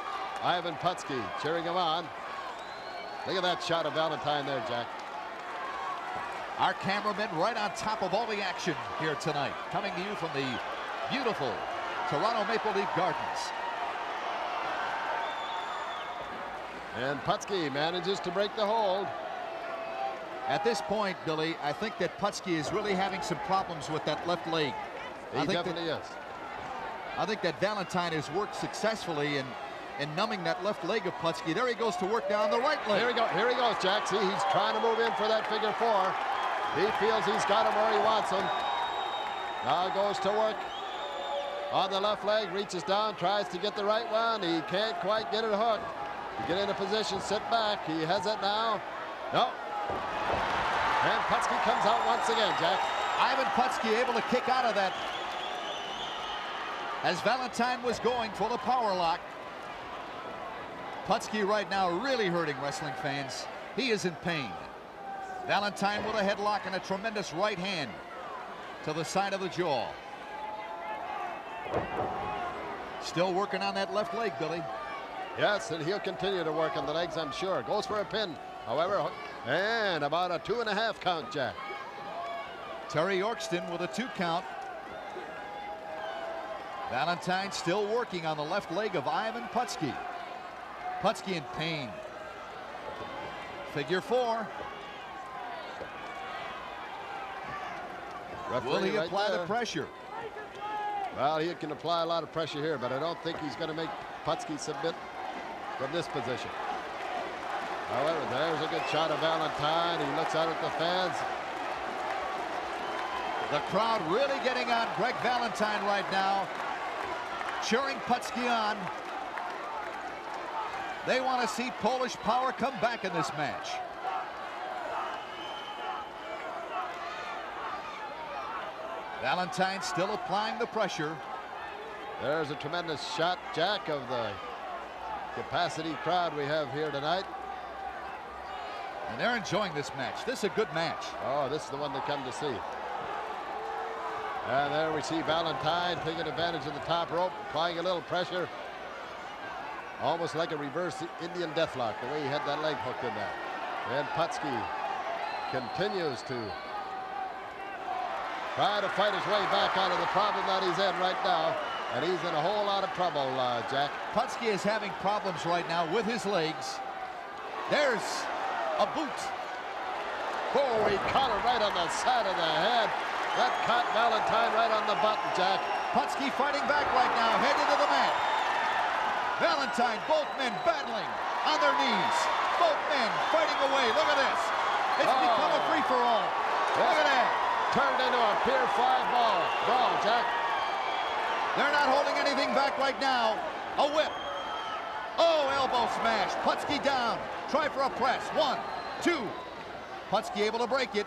Ivan Putski cheering him on. Look at that shot of Valentine there, Jack. Our cameraman right on top of all the action here tonight. Coming to you from the beautiful Toronto Maple Leaf Gardens. And Putski manages to break the hold. At this point, Billy, I think that Putski is really having some problems with that left leg. He definitely is. I think that Valentine has worked successfully and numbing that left leg of Putski. There he goes to work down the right leg. Here he goes, Jack. See, he's trying to move in for that figure 4. He feels he's got him where he wants him. Now goes to work on the left leg, reaches down, tries to get the right one. He can't quite get it hooked. Get into position, sit back. He has it now. No. And Putski comes out once again, Jack. Ivan Putski able to kick out of that as Valentine was going for the power lock. Putski right now really hurting, wrestling fans. He is in pain. Valentine with a headlock and a tremendous right hand to the side of the jaw. Still working on that left leg, Billy. Yes, and he'll continue to work on the legs, I'm sure. Goes for a pin, however, and about a 2.5 count, Jack. Terry Yorkston with a 2 count. Valentine still working on the left leg of Ivan Putski. Putski in pain. Figure 4. Will he apply the pressure? Well, he can apply a lot of pressure here, but I don't think he's going to make Putski submit from this position. However, there's a good shot of Valentine. He looks out at the fans. The crowd really getting on Greg Valentine right now, cheering Putski on. They want to see Polish power come back in this match. Valentine still applying the pressure. There's a tremendous shot, Jack, of the capacity crowd we have here tonight. And they're enjoying this match. This is a good match. Oh, this is the one they come to see. And there we see Valentine taking advantage of the top rope, applying a little pressure. Almost like a reverse Indian deathlock, the way he had that leg hooked in there. And Putski continues to try to fight his way back out of the problem that he's in right now. And he's in a whole lot of trouble, Jack. Putski is having problems right now with his legs. There's a boot. Oh, he caught it right on the side of the head. That caught Valentine right on the button, Jack. Putski fighting back right now, headed to the mat. Valentine, both men battling on their knees. Both men fighting away. Look at this. It's become a free-for-all. Look at that. Turned into a Pier 5 brawl, Jack. They're not holding anything back right now. A whip. Oh, elbow smash. Putski down. Try for a press. 1, 2. Putski able to break it.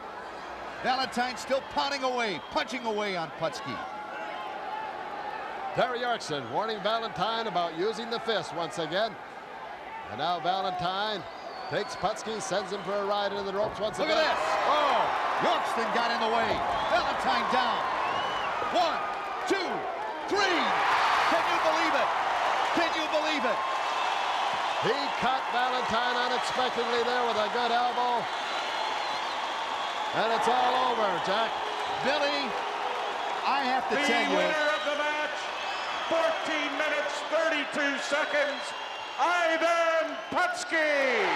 Valentine still pounding away, punching away on Putski. Terry Yorkson warning Valentine about using the fist once again. And now Valentine takes Putski, sends him for a ride into the ropes once again. Look at this. Oh! Yorkston got in the way. Valentine down. 1, 2, 3. Can you believe it? Can you believe it? He caught Valentine unexpectedly there with a good elbow. And it's all over, Jack. Billy, I have to tell you. The winner of the match, 14 minutes, 32 seconds, Ivan Putski.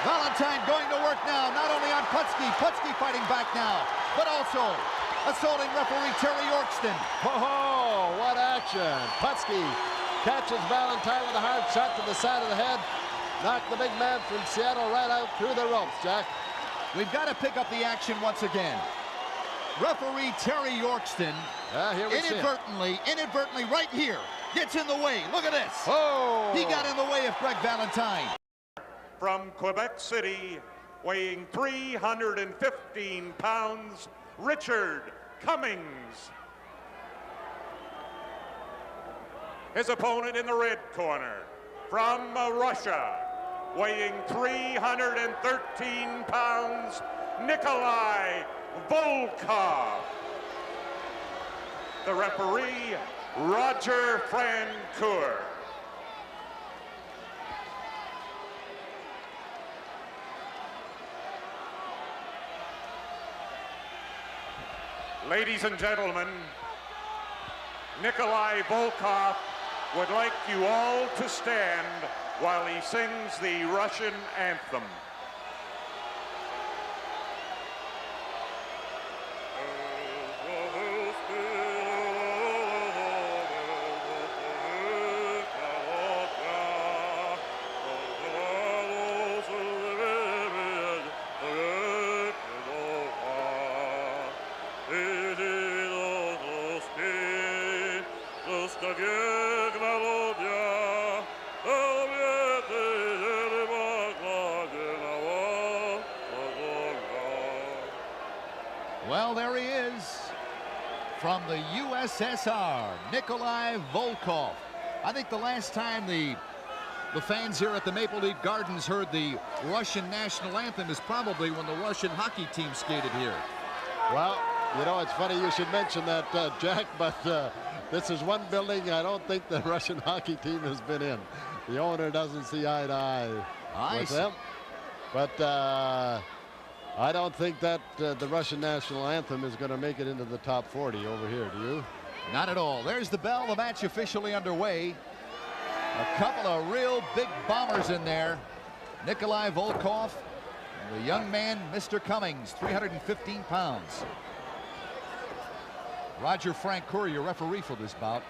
Valentine going to work now, not only on Putski. Putski fighting back now, but also assaulting referee Terry Yorkston. Oh, what action. Putski catches Valentine with a hard shot to the side of the head. Knocked the big man from Seattle right out through the ropes, Jack. We've got to pick up the action once again. Referee Terry Yorkston inadvertently right here gets in the way. Look at this. Oh! He got in the way of Greg Valentine. From Quebec City, weighing 315 pounds, Richard Cummings. His opponent in the red corner, from Russia, weighing 313 pounds, Nikolai Volkov. The referee, Roger Francoeur. Ladies and gentlemen, Nikolai Volkov would like you all to stand while he sings the Russian anthem. Well, there he is from the USSR, Nikolai Volkov. I think the last time the fans here at the Maple Leaf Gardens heard the Russian national anthem is probably when the Russian hockey team skated here. Well, you know, it's funny you should mention that, Jack, but this is one building I don't think the Russian hockey team has been in. The owner doesn't see eye to eye with them. But I don't think that the Russian national anthem is going to make it into the top 40 over here, do you? Not at all. There's the bell. The match officially underway. A couple of real big bombers in there. Nikolai Volkov, and the young man, Mr. Cummings, 315 pounds. Roger Frank Curry, your referee for this bout.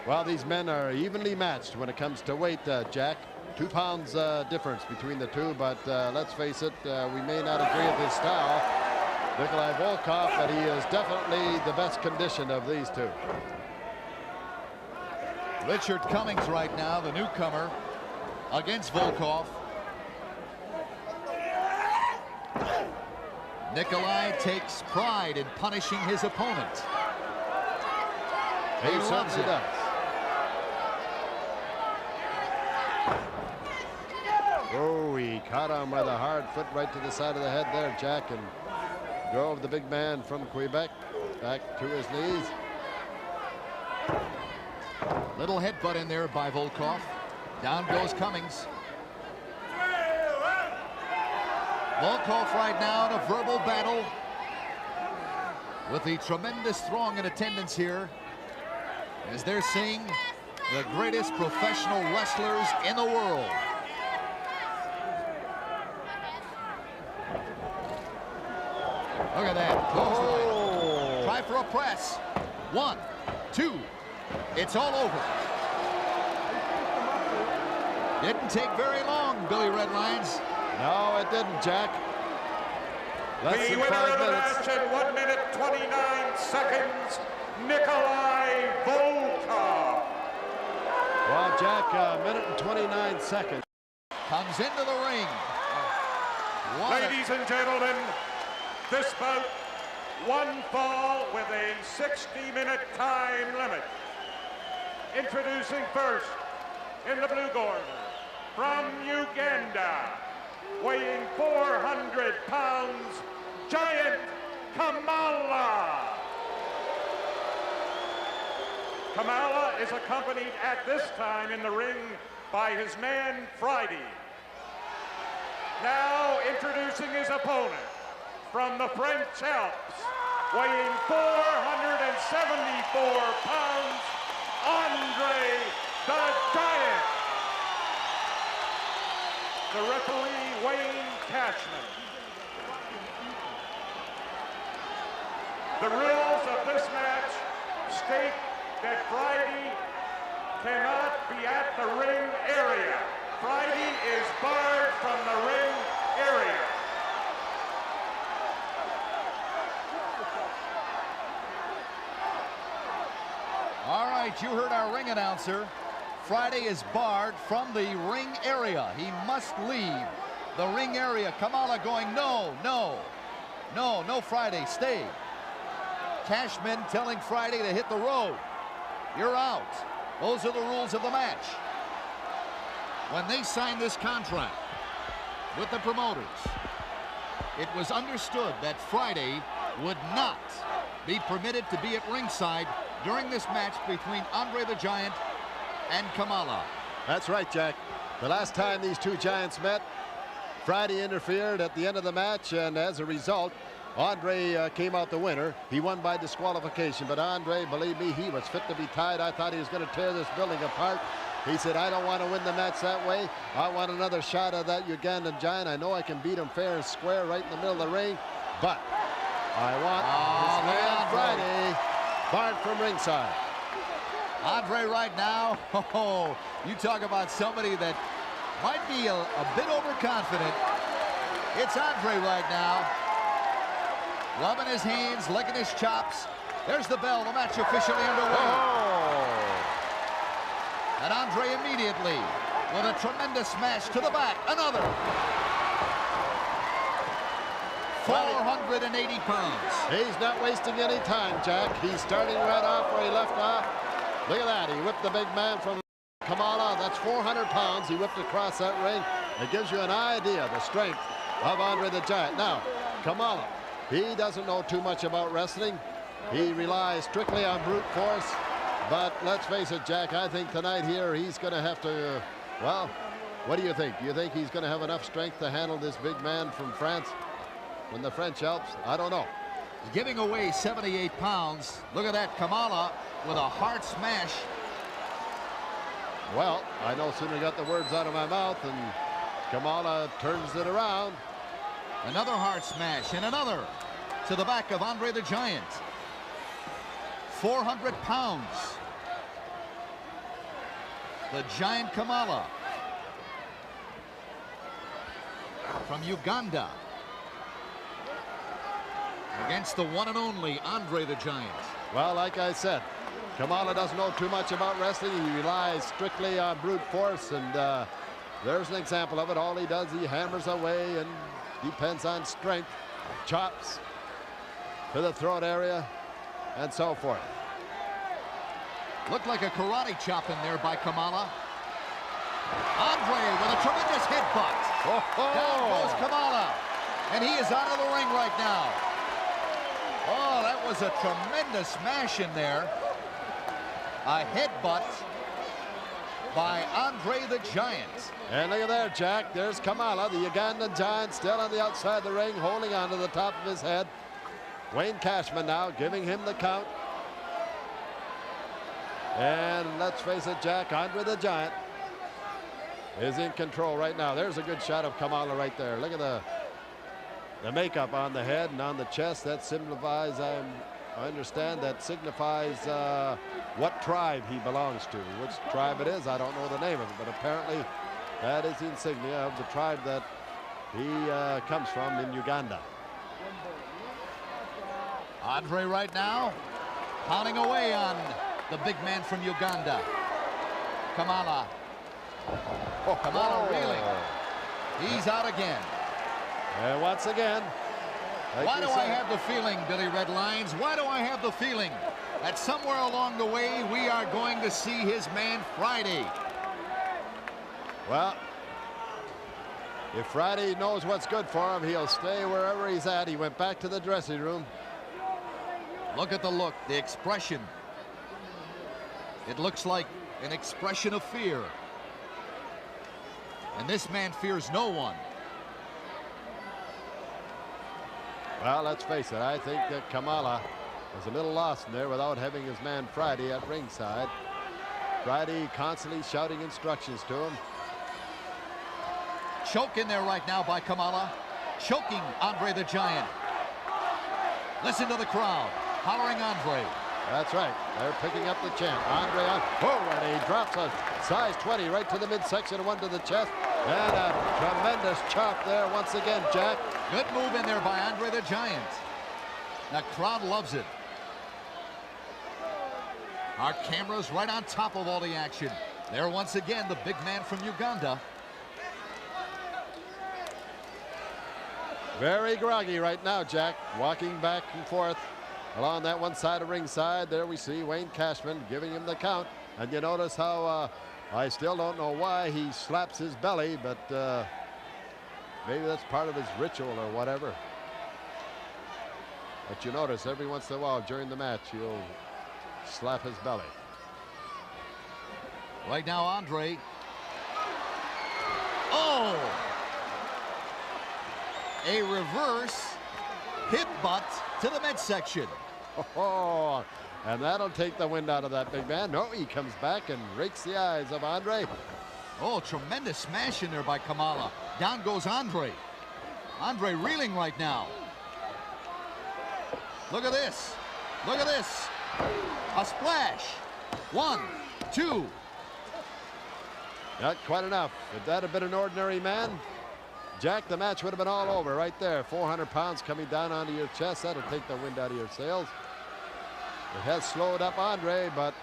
Well, these men are evenly matched when it comes to weight, Jack. 2 pounds difference between the two, but let's face it, we may not agree with his style, Nikolai Volkov, but he is definitely the best condition of these two. Richard Cummings right now, the newcomer, against Volkov. Nikolai takes pride in punishing his opponent. He loves it. Oh, he caught him with a hard foot right to the side of the head there, Jack, and drove the big man from Quebec back to his knees. Little headbutt in there by Volkov. Down goes Cummings. Volkov right now in a verbal battle with the tremendous throng in attendance here as they're seeing the greatest professional wrestlers in the world. Look at that. Oh. Try for a press. 1, 2. It's all over. Didn't take very long, Billy Redlines. No, it didn't, Jack. The winner of the match in 1 minute 29 seconds, Nikolai Volkov. Well, Jack, 1 minute and 29 seconds. Comes into the ring. Ladies and gentlemen, this bout, one fall with a 60-minute time limit. Introducing first, in the blue corner, from Uganda, weighing 400 pounds, Giant Kamala. Kamala is accompanied at this time in the ring by his man, Friday. Now introducing his opponent, from the French Alps, weighing 474 pounds, Andre the Giant. The referee, Wayne Cashman. The rules of this match state that Friday cannot be at the ring area. Friday is barred from the ring area. All right, you heard our ring announcer. Friday is barred from the ring area. He must leave the ring area. Kamala going, no, no, no, no, Friday, stay. Cashman telling Friday to hit the road. You're out. Those are the rules of the match. When they signed this contract with the promoters, it was understood that Friday would not be permitted to be at ringside during this match between Andre the Giant and Kamala. That's right, Jack. The last time these two giants met, Friday interfered at the end of the match, and as a result, Andre came out the winner. He won by disqualification, but Andre, believe me, he was fit to be tied. I thought he was going to tear this building apart. He said, I don't want to win the match that way. I want another shot at that Ugandan giant. I know I can beat him fair and square right in the middle of the ring, but I want this man Friday barred from ringside. Andre right now, oh, you talk about somebody that might be a bit overconfident. It's Andre right now. Rubbing his hands, licking his chops, There's the bell. The match officially underway. Oh! And Andre immediately with a tremendous smash to the back. Another. 480 pounds. He's not wasting any time, Jack. He's starting right off where he left off. Look at that. He whipped the big man from Kamala. That's 400 pounds. He whipped across that ring. It gives you an idea of the strength of Andre the Giant. Now, Kamala, he doesn't know too much about wrestling. He relies strictly on brute force. But let's face it, Jack, I think tonight here he's going to have to, well, what do you think? Do you think he's going to have enough strength to handle this big man from France? When the French Alps, I don't know. Giving away 78 pounds. Look at that, Kamala with a hard smash. Well, I no sooner got the words out of my mouth and Kamala turns it around. Another hard smash and another to the back of Andre the Giant. 400 pounds. The Giant Kamala from Uganda against the one and only Andre the Giant. Well, like I said, Kamala doesn't know too much about wrestling. He relies strictly on brute force, and there's an example of it. All he does, he hammers away and depends on strength, chops to the throat area, and so forth. Looked like a karate chop in there by Kamala. Andre with a tremendous headbutt. Oh, Down goes Kamala, and he is out of the ring right now. Oh, that was a tremendous smash in there. A headbutt by Andre the Giant. And look at there, Jack. There's Kamala, the Ugandan Giant, still on the outside of the ring, holding on to the top of his head. Wayne Cashman now giving him the count. And let's face it, Jack, Andre the Giant is in control right now. There's a good shot of Kamala right there. Look at the makeup on the head and on the chest. That signifies, I understand, that signifies what tribe he belongs to. Which tribe it is, I don't know the name of it, but apparently that is the insignia of the tribe that he comes from in Uganda. Andre right now pounding away on the big man from Uganda. Kamala. Oh, Kamala reeling. He's out again. And once again, like why do said, I have the feeling, Billy Redlines, why do I have the feeling that somewhere along the way we are going to see his man Friday? Well, if Friday knows what's good for him, he'll stay wherever he's at. He went back to the dressing room. Look at the look, the expression. It looks like an expression of fear. And this man fears no one. Well, let's face it, I think that Kamala was a little lost in there without having his man Friday at ringside. Friday constantly shouting instructions to him. Choke in there right now by Kamala. Choking Andre the Giant. Listen to the crowd hollering Andre. That's right. They're picking up the chant. Andre on. Oh, and he drops a size 20 right to the midsection, one to the chest. And a tremendous chop there once again, Jack. Good move in there by Andre the Giant. The crowd loves it. Our camera's right on top of all the action. There once again, the big man from Uganda. Very groggy right now, Jack. Walking back and forth along that one side of ringside. There we see Wayne Cashman giving him the count. And you notice how I still don't know why he slaps his belly, but maybe that's part of his ritual or whatever. But you notice every once in a while during the match, he'll slap his belly. Right now, Andre. Oh! A reverse hip butt to the midsection. Oh, and that'll take the wind out of that big man. No, he comes back and rakes the eyes of Andre. Oh, tremendous smash in there by Kamala. Down goes Andre. Andre reeling right now. Look at this. Look at this. A splash. 1, 2. Not quite enough. If that had been an ordinary man, Jack, the match would have been all over right there. 400 pounds coming down onto your chest. That'll take the wind out of your sails. It has slowed up Andre, but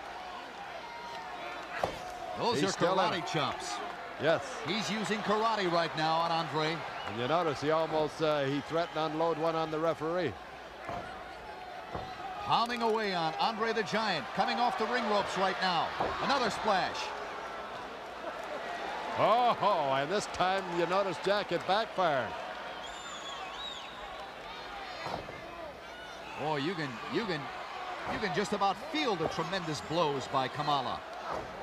those are karate chops. Yes. He's using karate right now on Andre. And you notice he almost he threatened to unload one on the referee. Pounding away on Andre the Giant, coming off the ring ropes right now. Another splash. Oh, and this time you notice Jack, it backfired. Oh, you can just about feel the tremendous blows by Kamala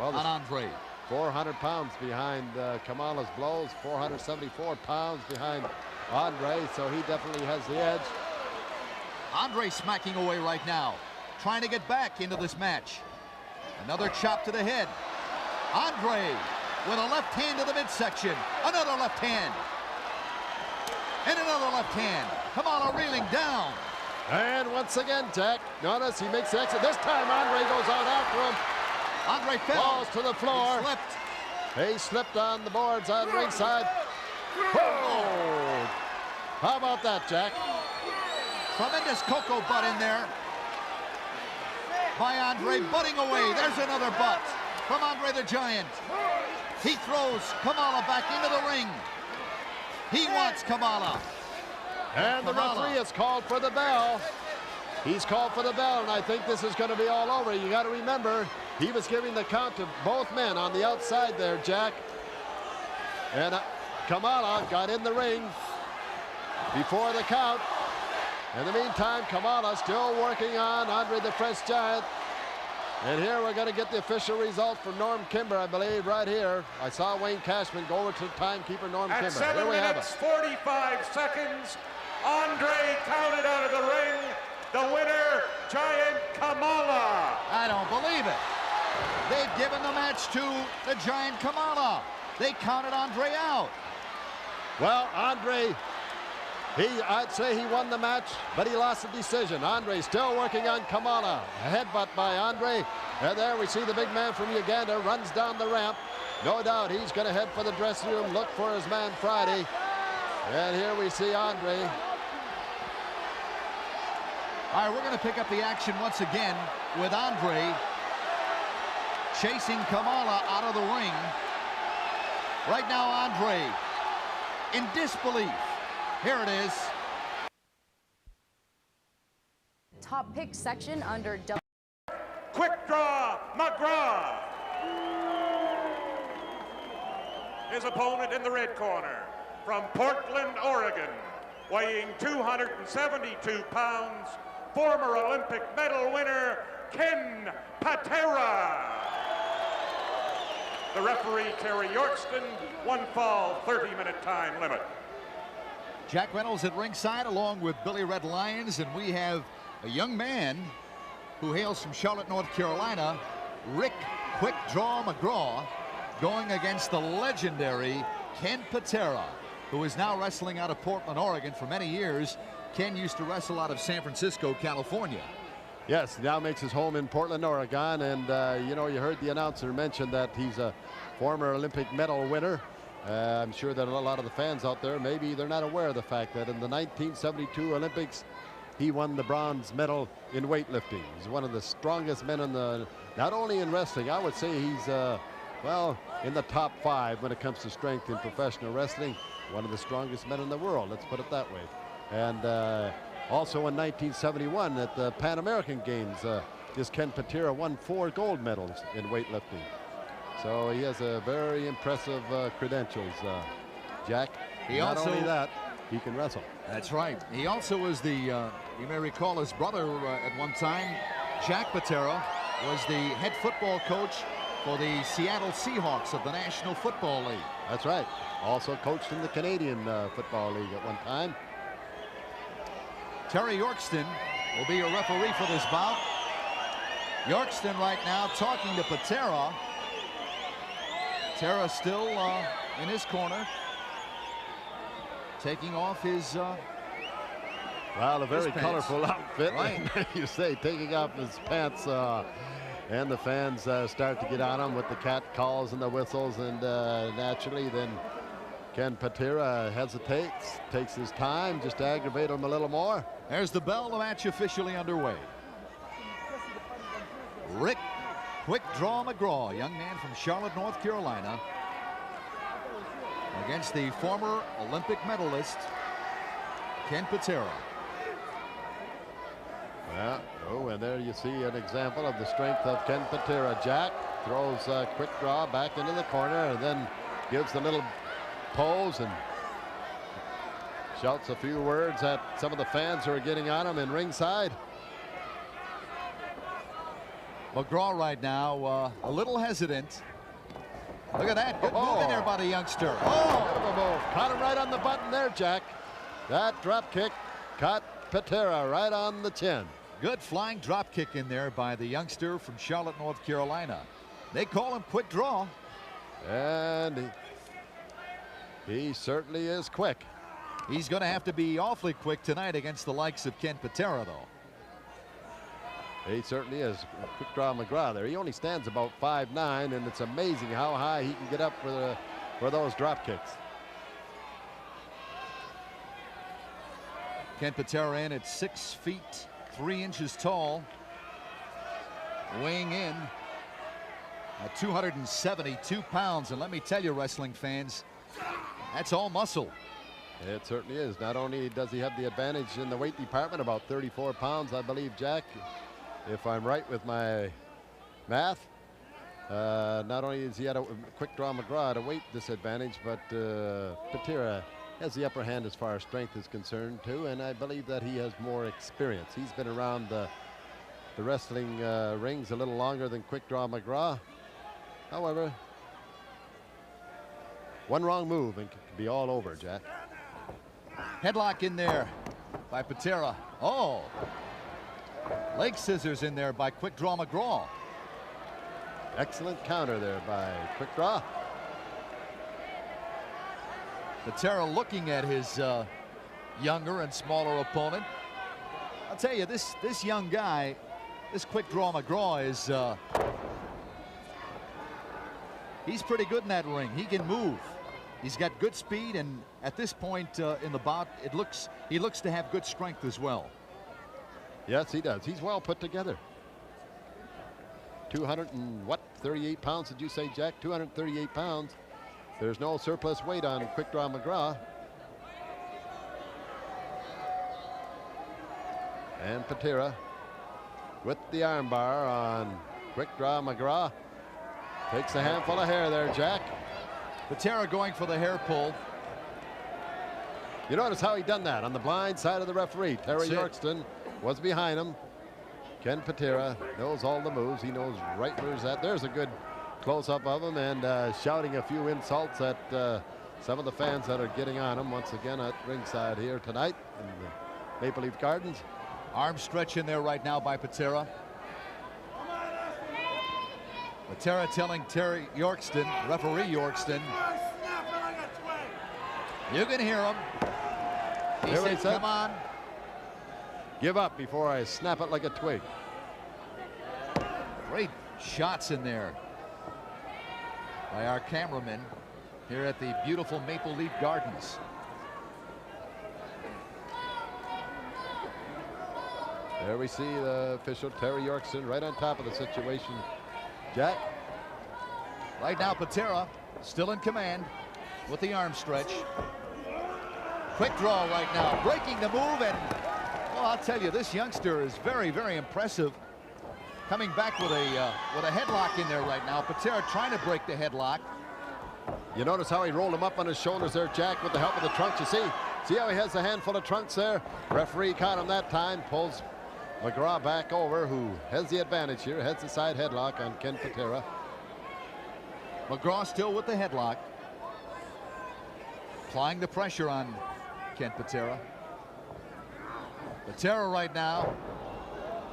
on Andre. 400 pounds behind Kamala's blows, 474 pounds behind Andre, so he definitely has the edge. Andre smacking away right now, trying to get back into this match. Another chop to the head. Andre with a left hand to the midsection. Another left hand. And another left hand. Kamala reeling down. And once again, Jack, notice he makes the exit. This time Andre goes out after him. Andre fell. Falls to the floor. He slipped. He slipped on the boards on ringside. Whoa! How about that, Jack? Tremendous cocoa butt in there by Andre, butting away. There's another butt from Andre the Giant. He throws Kamala back into the ring. He wants Kamala. And the referee has called for the bell. He's called for the bell, and I think this is going to be all over. You got to remember, he was giving the count to both men on the outside there, Jack. And Kamala got in the ring before the count. In the meantime, Kamala still working on Andre the French Giant. And here we're going to get the official result from Norm Kimber, I believe, right here. I saw Wayne Cashman go over to the timekeeper, Norm Kimber. At 7 minutes, 45 seconds, Andre counted out of the ring. The winner, Giant Kamala. I don't believe it. They've given the match to the Giant Kamala. They counted Andre out. Well, Andre, I'd say he won the match, but he lost the decision. Andre still working on Kamala. A headbutt by Andre. And there we see the big man from Uganda runs down the ramp. No doubt he's going to head for the dressing room, look for his man Friday. And here we see Andre. All right, we're going to pick up the action once again with Andre chasing Kamala out of the ring. Right now, Andre in disbelief. Here it is. Top pick section under Quick draw, McGraw. His opponent in the red corner from Portland, Oregon, weighing 272 pounds, former Olympic medal winner, Ken Patera. The referee, Terry Yorkston, 1 fall, 30-minute time limit. Jack Reynolds at ringside along with Billy Red Lyons, and we have a young man who hails from Charlotte, North Carolina, Rick Quick Draw McGraw, going against the legendary Ken Patera, who is now wrestling out of Portland, Oregon. For many years, Ken used to wrestle out of San Francisco, California. Yes, now makes his home in Portland, Oregon, and you know, you heard the announcer mention that he's a former Olympic medal winner. I'm sure that a lot of the fans out there, maybe they're not aware of the fact that in the 1972 Olympics, he won the bronze medal in weightlifting. He's one of the strongest men in the, not only in wrestling, I would say he's, well, in the top 5 when it comes to strength in professional wrestling. One of the strongest men in the world, let's put it that way. And also in 1971 at the Pan American Games, this Ken Patera won 4 gold medals in weightlifting. So he has a very impressive credentials, Jack. Not only that, he can wrestle. That's right. He also was the, you may recall his brother at one time, Jack Patera, was the head football coach for the Seattle Seahawks of the National Football League. That's right. Also coached in the Canadian Football League at one time. Terry Yorkston will be a referee for this bout. Yorkston right now talking to Patera. Patera still in his corner, taking off his well, a very colorful outfit, right? You say, taking off his pants, and the fans start to get on him with the cat calls and the whistles, and naturally then Ken Patera hesitates, takes his time just to aggravate him a little more. There's the bell. The match officially underway. Quick Draw McGraw, young man from Charlotte, North Carolina, against the former Olympic medalist, Ken Patera. Yeah, oh, and there you see an example of the strength of Ken Patera. Jack throws a quick draw back into the corner and then gives the little pose and shouts a few words at some of the fans who are getting on him in ringside. McGraw right now a little hesitant. Look at that. Good move in there by the youngster. Oh, good of a move. Caught him right on the button there, Jack. That drop kick caught Patera right on the chin. Good flying drop kick in there by the youngster from Charlotte, North Carolina. They call him Quick Draw. And he certainly is quick. He's going to have to be awfully quick tonight against the likes of Ken Patera, though. He certainly is. Quick Draw McGraw there. He only stands about 5'9", and it's amazing how high he can get up for those drop kicks. Ken Patera in at 6 feet 3 inches tall, weighing in at 272 pounds. And let me tell you, wrestling fans, that's all muscle. It certainly is. Not only does he have the advantage in the weight department, about 34 pounds, I believe, Jack, if I'm right with my math. Not only is he at a Quick Draw McGraw at a weight disadvantage, but Patera has the upper hand as far as strength is concerned too, and I believe that he has more experience. He's been around the wrestling rings a little longer than Quick Draw McGraw. However, one wrong move and it could be all over, Jack. Headlock in there by Patera. Oh, leg scissors in there by Quick Draw McGraw. Excellent counter there by Quick Draw. Patera looking at his younger and smaller opponent. I'll tell you, this young guy, this Quick Draw McGraw is he's pretty good in that ring. He can move. He's got good speed, and at this point in the bout, he looks to have good strength as well. Yes, he does. He's well put together. 238 pounds, did you say, Jack? 238 pounds. There's no surplus weight on Quick Draw McGraw. And Patera with the armbar on Quick Draw McGraw. Takes a handful of hair there, Jack. Patera going for the hair pull. You notice how he done that on the blind side of the referee. Terry Yorkston was behind him. Ken Patera knows all the moves. He knows right where he's at. There's a good close-up of him, and shouting a few insults at some of the fans that are getting on him once again at ringside here tonight in the Maple Leaf Gardens. Arm stretch in there right now by Patera. Patera telling Terry Yorkston, referee Yorkston, you can hear him. He said, come on. Give up before I snap it like a twig. Great shots in there by our cameraman here at the beautiful Maple Leaf Gardens. There we see the official Terry Yorkston right on top of the situation. Jack. Right now Patera still in command with the arm stretch. Quick draw right now, breaking the move, and well, I'll tell you, this youngster is very, very impressive. Coming back with a headlock in there right now. Patera trying to break the headlock. You notice how he rolled him up on his shoulders there, Jack, with the help of the trunks. You see how he has a handful of trunks there? Referee caught him that time, pulls McGraw back over, who has the advantage here, has the side headlock on Ken Patera. McGraw still with the headlock, applying the pressure on Ken Patera. Patera right now.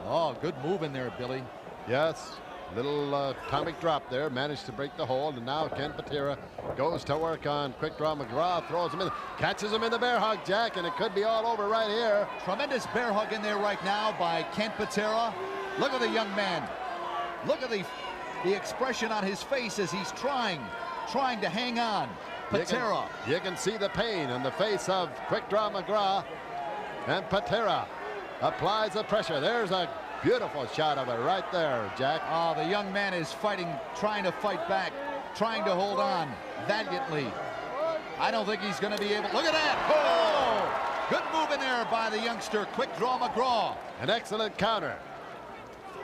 Oh, good move in there, Billy. Yes, little atomic drop there, managed to break the hold, and now Ken Patera goes to work on Quick Draw McGraw, throws him in, catches him in the bear hug, Jack, and it could be all over right here. Tremendous bear hug in there right now by Ken Patera. Look at the young man. Look at the expression on his face as he's trying to hang on. Patera. You can see the pain on the face of Quick Draw McGraw, and Patera applies the pressure. There's a Beautiful shot of it right there, Jack. Oh, the young man is fighting, trying to fight back, trying to hold on valiantly. I don't think he's going to be able. Look at that. Oh, good move in there by the youngster. Quick draw McGraw. An excellent counter.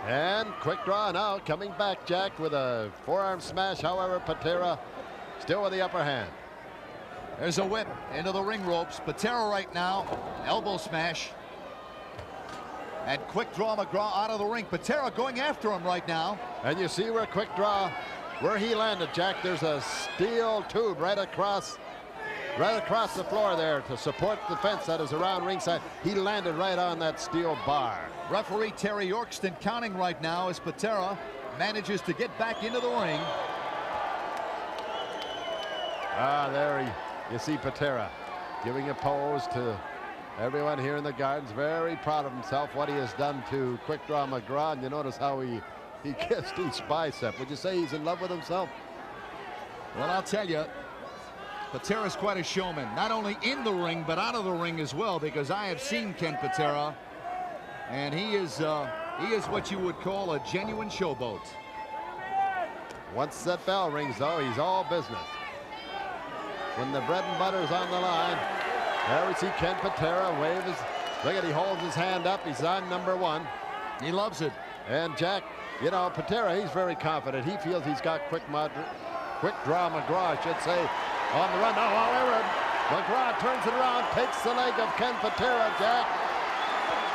And quick draw now coming back, Jack, with a forearm smash. However, Patera still with the upper hand. There's a whip into the ring ropes. Patera right now, elbow smash. And quick draw McGraw out of the ring. Patera going after him right now. And you see where quick draw, where he landed, Jack. There's a steel tube right across the floor there to support the fence that is around ringside. He landed right on that steel bar. Referee Terry Yorkston counting right now as Patera manages to get back into the ring. There you see Patera giving a pose to everyone here in the gardens. Very proud of himself, what he has done to quick draw McGraw. And you notice how he kissed each bicep. Would you say he's in love with himself? Well, I'll tell you, Patera's quite a showman, not only in the ring but out of the ring as well, because I have seen Ken Patera, and he is what you would call a genuine showboat. Once that bell rings, though, he's all business. When the bread and butter is on the line, there we see Ken Patera wave his. Look at, he holds his hand up. He's on #1. He loves it. And Jack, you know, Patera, he's very confident. He feels he's got quick draw McGraw, I should say, on the run. Now, however, McGraw turns it around, takes the leg of Ken Patera, Jack.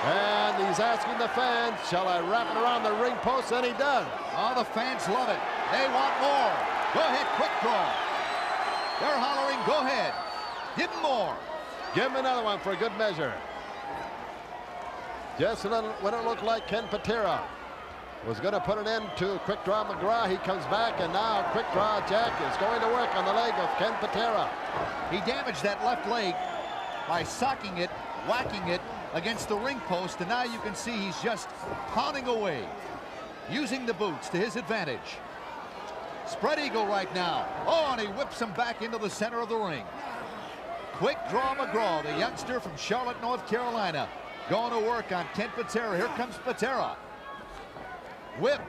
And he's asking the fans, shall I wrap it around the ring post? And he does. Oh, the fans love it. They want more. Go ahead, quick draw. They're hollering, go ahead. Give him more. Give him another one for a good measure. Just when it looked like Ken Patera was going to put an end to quick draw McGraw, he comes back, and now quick draw Jack is going to work on the leg of Ken Patera. He damaged that left leg by socking it, whacking it against the ring post, and now you can see he's just pounding away, using the boots to his advantage. Spread eagle right now. Oh, and he whips him back into the center of the ring. Quick draw McGraw, the youngster from Charlotte, North Carolina, going to work on Ken Patera. Here comes Patera. Whip.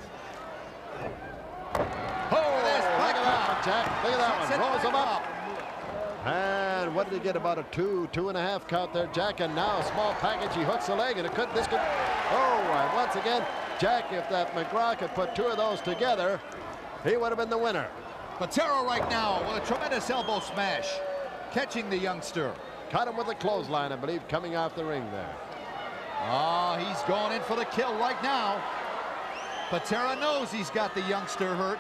Oh, there's look at that one, Jack. Look at that one. Rolls him up. And what did he get? About a 2.5 count there, Jack. And now a small package. He hooks the leg, and this could. Oh, and once again, Jack, if that McGraw could put two of those together, he would have been the winner. Patera right now with a tremendous elbow smash, catching the youngster. Caught him with a clothesline, I believe, coming off the ring there. Oh, he's going in for the kill right now. Patera knows he's got the youngster hurt.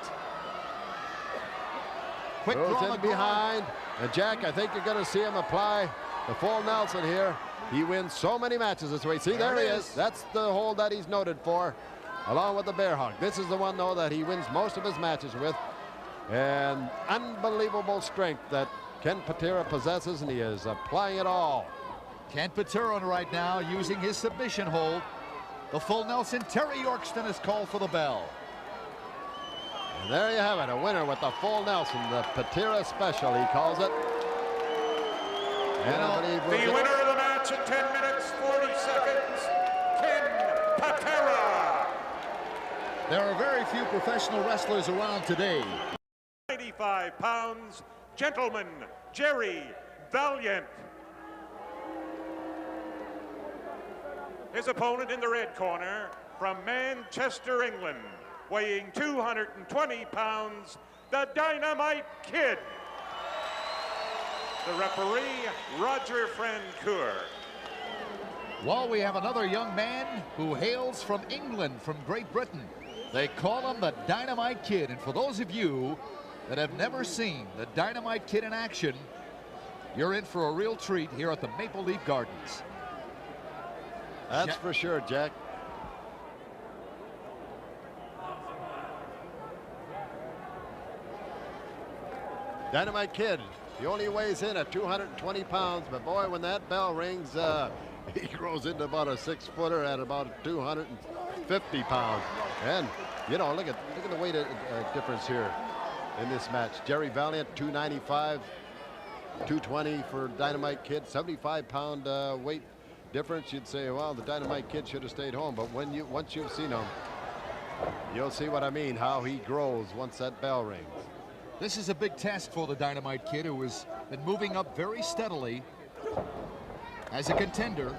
Quick draw in behind. And Jack, I think you're going to see him apply the full Nelson here. He wins so many matches this way. See, there he is. That's the hold that he's noted for, along with the bear hug. This is the one, though, that he wins most of his matches with. And unbelievable strength that Ken Patera possesses, and he is applying it all. Ken Patera right now using his submission hold. The full Nelson. Terry Yorkston has called for the bell. And there you have it, a winner with the full Nelson, the Patera special, he calls it. And the winner of the match in 10 minutes, 40 seconds, Ken Patera. There are very few professional wrestlers around today. 95 pounds, gentleman, Jerry Valiant. His opponent in the red corner, from Manchester, England, weighing 220 pounds, the Dynamite Kid. The referee, Roger Francoeur. Well, we have another young man who hails from England, from Great Britain. They call him the Dynamite Kid. And for those of you that have never seen the Dynamite Kid in action, you're in for a real treat here at the Maple Leaf Gardens. That's for sure, Jack. Dynamite Kid, he only weighs in at 220 pounds, but boy, when that bell rings, he grows into about a 6-footer at about 250 pounds. And, you know, look at the weight difference here in this match. Jerry Valiant, 295, 220 for Dynamite Kid, 75-pound weight difference, you'd say, well, the Dynamite Kid should have stayed home. But once you've seen him, you'll see what I mean, how he grows once that bell rings. This is a big task for the Dynamite Kid, who has been moving up very steadily as a contender.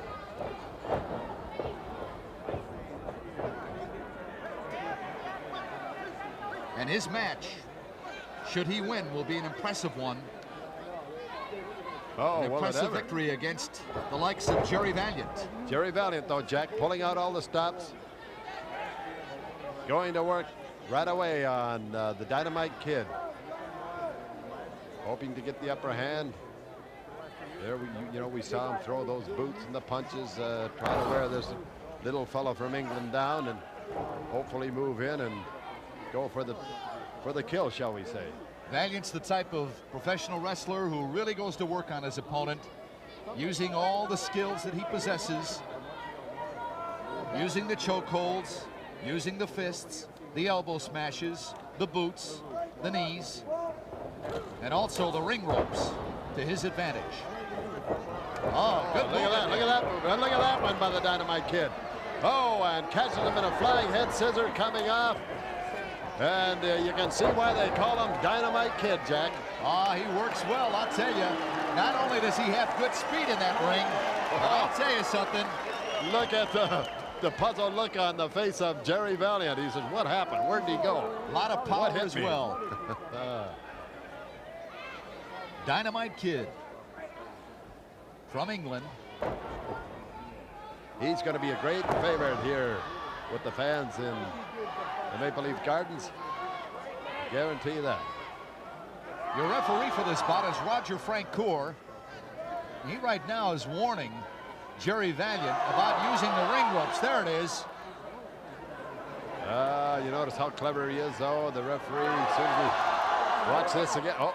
And his match, should he win, will be an impressive one. Oh, an impressive victory against the likes of Jerry Valiant. Jerry Valiant, though, Jack, pulling out all the stops. Going to work right away on the Dynamite Kid. Hoping to get the upper hand. There, we saw him throw those boots and the punches, trying to wear this little fellow from England down and hopefully move in and go for the kill, shall we say. Valiant's the type of professional wrestler who really goes to work on his opponent, using all the skills that he possesses, using the chokeholds, using the fists, the elbow smashes, the boots, the knees, and also the ring ropes to his advantage. Oh, good look at that, look at that move, and look at that one by the Dynamite Kid. Oh, and catches him in a flying head scissor coming off. And you can see why they call him Dynamite Kid, Jack. He works well, I'll tell you. Not only does he have good speed in that ring, but I'll tell you something. Look at the puzzled look on the face of Jerry Valiant. He says, what happened? Where did he go? A lot of power as well. Dynamite Kid from England. He's going to be a great favorite here with the fans in the Maple Leaf Gardens. I guarantee that. Your referee for this bout is Roger Francoeur. He right now is warning Jerry Valiant about using the ring ropes. There it is. You notice how clever he is, though. The referee, as soon as we watch this again. Oh,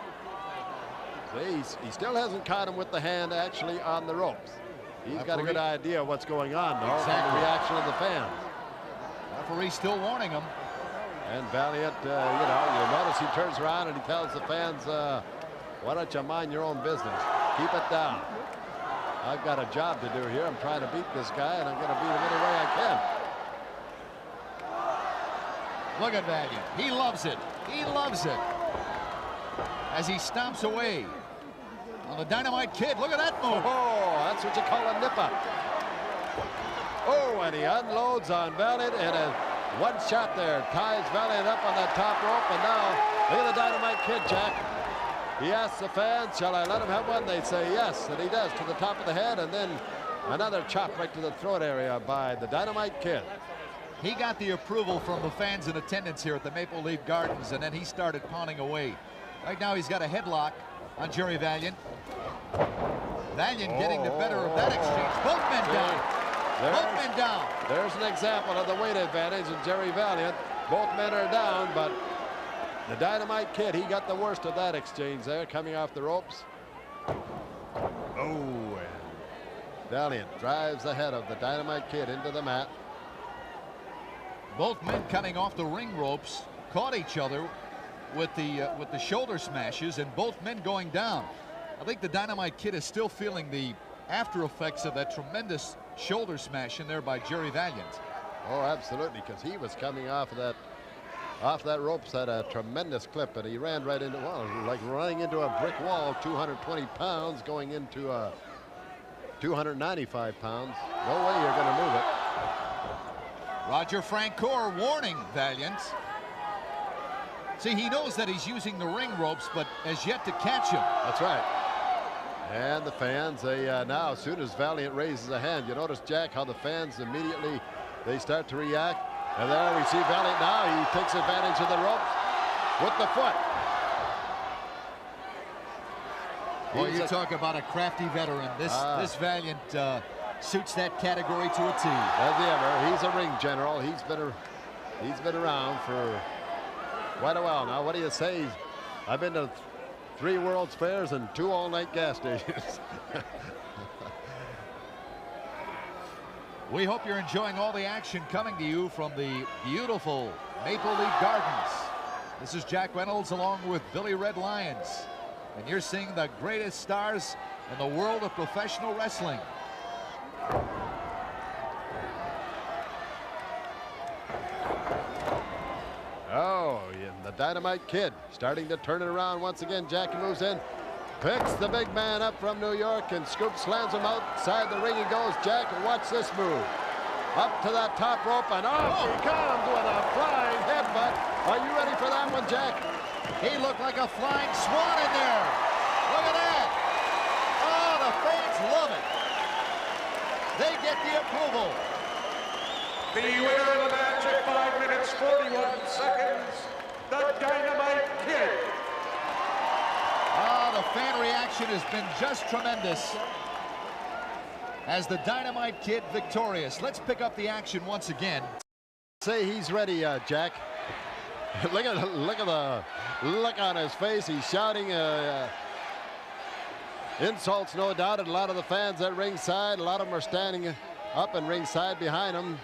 see, he still hasn't caught him with the hand actually on the ropes. He's got a good idea of what's going on, though, from the reaction of the fans. Referee still warning him. And Valiant, you notice he turns around and he tells the fans, why don't you mind your own business? Keep it down. I've got a job to do here. I'm trying to beat this guy, and I'm going to beat him any way I can. Look at Valiant. He loves it. He loves it. As he stomps away on the Dynamite Kid. Look at that move. Oh, that's what you call a nipper. Oh, and he unloads on Valiant, and one shot there ties Valiant up on that top rope. And now, look at the Dynamite Kid, Jack. He asks the fans, shall I let him have one? They say yes, and he does, to the top of the head, and then another chop right to the throat area by the Dynamite Kid. He got the approval from the fans in attendance here at the Maple Leaf Gardens, and then he started pounding away. Right now he's got a headlock on Jerry Valiant. Valiant getting the better of that exchange. Both men down. Both men down. There's an example of the weight advantage in Jerry Valiant. Both men are down, but the Dynamite Kid, he got the worst of that exchange there, coming off the ropes. Oh, and Valiant drives the head of the Dynamite Kid into the mat. Both men coming off the ring ropes caught each other with the shoulder smashes, and both men going down. I think the Dynamite Kid is still feeling the after effects of that tremendous shoulder smash in there by Jerry Valiant. Oh, absolutely, because he was coming off that ropes at a tremendous clip, and he ran right into, well, like running into a brick wall, 220 pounds going into 295 pounds. No way you're going to move it. Roger Francoeur warning Valiant. See, he knows that he's using the ring ropes, but has yet to catch him. That's right. And the fans, they now, as soon as Valiant raises a hand, you notice, Jack, how the fans immediately, they start to react. And there we see Valiant now. He takes advantage of the ropes with the foot. Well, you talk about a crafty veteran. This Valiant suits that category to a T. As ever, he's a ring general. He's been around for quite a while now. What do you say? I've been to 3 World's Fairs and 2 all-night gas stations. We hope you're enjoying all the action coming to you from the beautiful Maple Leaf Gardens. This is Jack Reynolds along with Billy Red Lyons, and you're seeing the greatest stars in the world of professional wrestling. Oh, yeah, the Dynamite Kid starting to turn it around once again. Jackie moves in, picks the big man up from New York and scoops, slams him outside the ring. He goes, Jack, and watch this move. Up to that top rope, and off he comes with a flying headbutt. Are you ready for that one, Jack? He looked like a flying swan in there. Look at that. Oh, the fans love it. They get the approval. The winner of the match at 5 minutes 41 seconds, the Dynamite Kid. Ah, the fan reaction has been just tremendous as the Dynamite Kid victorious. Let's pick up the action once again. Say he's ready, Jack. look at the look on his face. He's shouting insults, no doubt, and a lot of the fans at ringside. A lot of them are standing up and ringside behind him,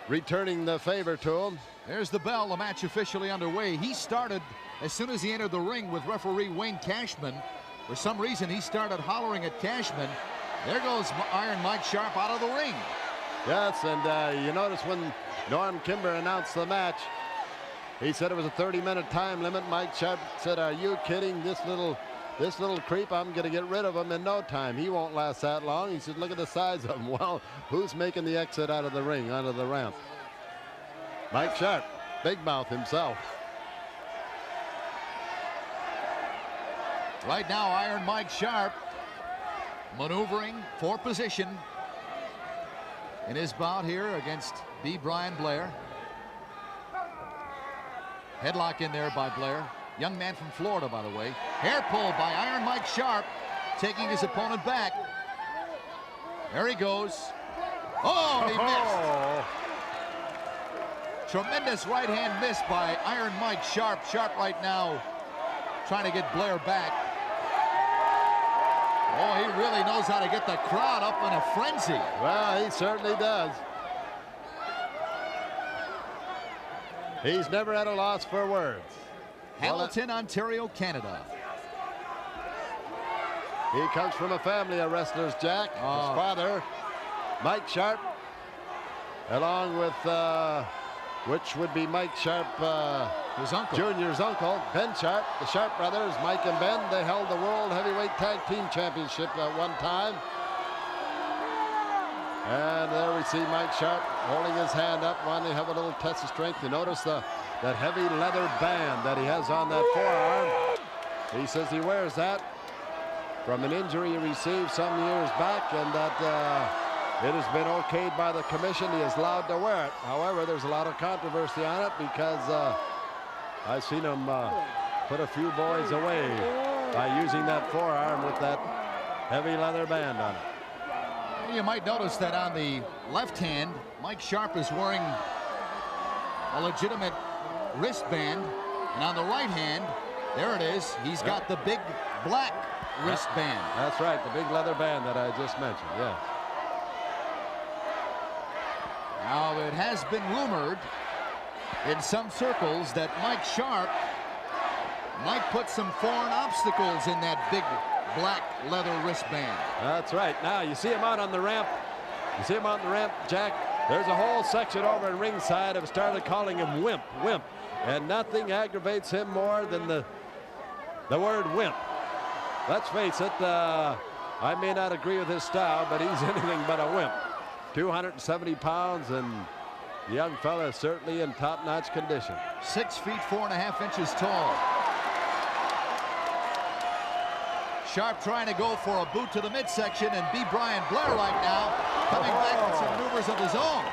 returning the favor to him. There's the bell. The match officially underway. He started as soon as he entered the ring with referee Wayne Cashman. For some reason, he started hollering at Cashman. There goes Iron Mike Sharp out of the ring. Yes, and you notice when Norm Kimber announced the match, he said it was a 30-minute time limit. Mike Sharp said, "Are you kidding? This little creep, I'm going to get rid of him in no time. He won't last that long." He said, "Look at the size of him." Well, who's making the exit out of the ring, onto the ramp? Mike Sharp, Big Mouth himself. Right now, Iron Mike Sharp maneuvering for position in his bout here against B. Brian Blair. Headlock in there by Blair. Young man from Florida, by the way. Hair pull by Iron Mike Sharp, taking his opponent back. There he goes. Oh, and he missed. Tremendous right hand miss by Iron Mike Sharp. Sharp right now trying to get Blair back. Oh, he really knows how to get the crowd up in a frenzy. Well, he certainly does. He's never at a loss for words. Hamilton, Ontario, Canada. He comes from a family of wrestlers, Jack. His father, Mike Sharp, along with, which would be Mike Sharp, his uncle. Junior's uncle, Ben Sharp. The Sharp brothers, Mike and Ben, they held the World Heavyweight Tag Team Championship at one time. And there we see Mike Sharp holding his hand up, wanting to have a little test of strength. You notice that heavy leather band that he has on that forearm. He says he wears that from an injury he received some years back, and that it has been okayed by the commission. He is allowed to wear it. However, there's a lot of controversy on it because I've seen him put a few boys away by using that forearm with that heavy leather band on it. You might notice that on the left hand, Mike Sharp is wearing a legitimate wristband, and on the right hand, there it is, he's got the big black wristband. That's right, the big leather band that I just mentioned, yes. Now, it has been rumored in some circles that Mike Sharp might put some foreign obstacles in that big black leather wristband. That's right. Now, you see him out on the ramp. You see him out on the ramp, Jack. There's a whole section over in ringside have started calling him Wimp, Wimp. And nothing aggravates him more than the word wimp. Let's face it, I may not agree with his style, but he's anything but a wimp. 270 pounds, and the young fella is certainly in top-notch condition. 6 feet 4.5 inches tall. Sharp trying to go for a boot to the midsection, and B. Brian Blair right now coming back with some maneuvers of his own.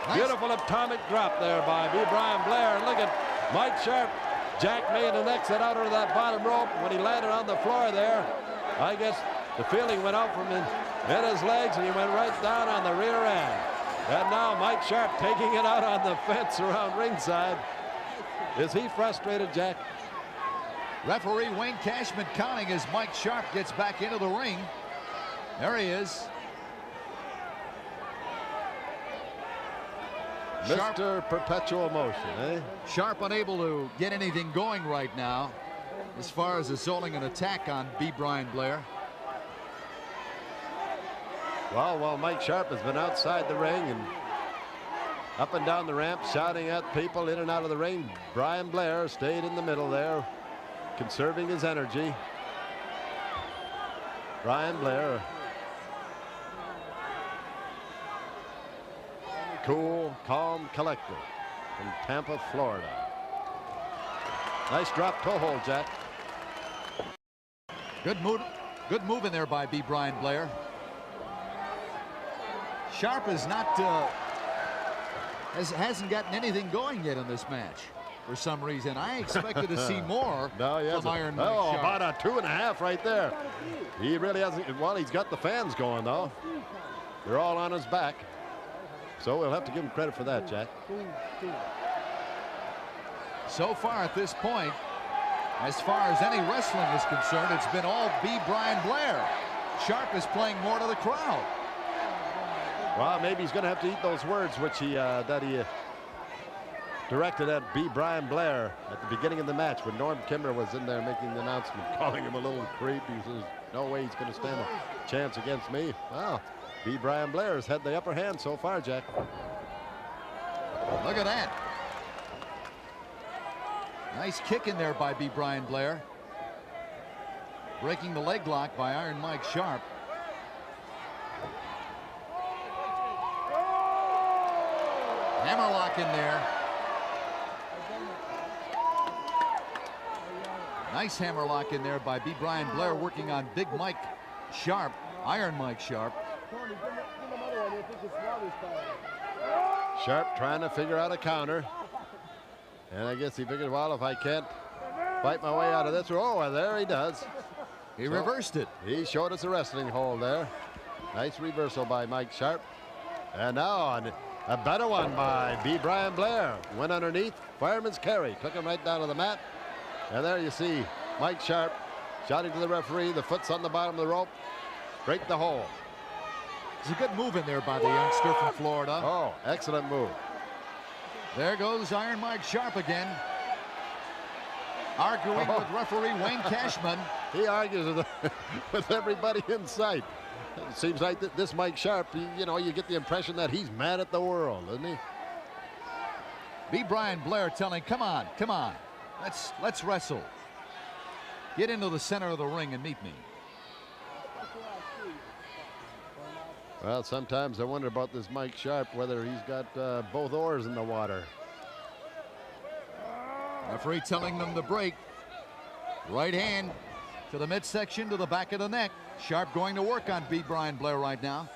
Nice. Beautiful atomic drop there by B. Brian Blair. And look at Mike Sharp. Jack made an exit out of that bottom rope. When he landed on the floor there, I guess the feeling went out from him in his legs, and he went right down on the rear end. And now Mike Sharp taking it out on the fence around ringside. Is he frustrated, Jack? Referee Wayne Cashman counting as Mike Sharp gets back into the ring. There he is. Mr. Perpetual Motion, eh? Sharp unable to get anything going right now as far as assaulting an attack on B. Brian Blair. Well, Mike Sharp has been outside the ring and up and down the ramp, shouting at people in and out of the ring. Brian Blair stayed in the middle there, conserving his energy. Brian Blair, cool, calm, collected from Tampa, Florida. Nice drop toe hold, Jack. Good move in there by B. Brian Blair. Sharp is not hasn't gotten anything going yet in this match for some reason. I expected to see more from Iron Mike Sharp. About a 2.5 right there. He really hasn't. Well, he's got the fans going though. They're all on his back. So we'll have to give him credit for that, Jack. So far at this point, as far as any wrestling is concerned, it's been all B. Brian Blair. Sharp is playing more to the crowd. Well, maybe he's going to have to eat those words which he directed at B. Brian Blair at the beginning of the match when Norm Kimmer was in there making the announcement, calling him a little creep. He says, no way he's going to stand a chance against me. Well, B. Brian Blair has had the upper hand so far, Jack. Look at that. Nice kick in there by B. Brian Blair. Breaking the leg lock by Iron Mike Sharp. Hammerlock in there. Nice hammerlock in there by B. Brian Blair, working on Big Mike Sharp, Iron Mike Sharp. Sharp trying to figure out a counter. And I guess he figured, well, if I can't fight my way out of this, oh, there he does. He reversed it. He showed us a wrestling hold there. Nice reversal by Mike Sharp. And now a better one by B. Brian Blair. Went underneath, fireman's carry. Took him right down to the mat. And there you see Mike Sharp shouting to the referee. The foot's on the bottom of the rope. Break the hold. It's a good move in there by the youngster from Florida. Oh, excellent move. There goes Iron Mike Sharp again, arguing with referee Wayne Cashman. He argues with everybody in sight. It seems like this Mike Sharp, you know, you get the impression that he's mad at the world, isn't he? B. Brian Blair telling, come on, let's wrestle. Get into the center of the ring and meet me. Well, sometimes I wonder about this Mike Sharp, whether he's got both oars in the water. Referee telling them to break. Right hand to the midsection, to the back of the neck. Sharp going to work on B. Brian Blair right now.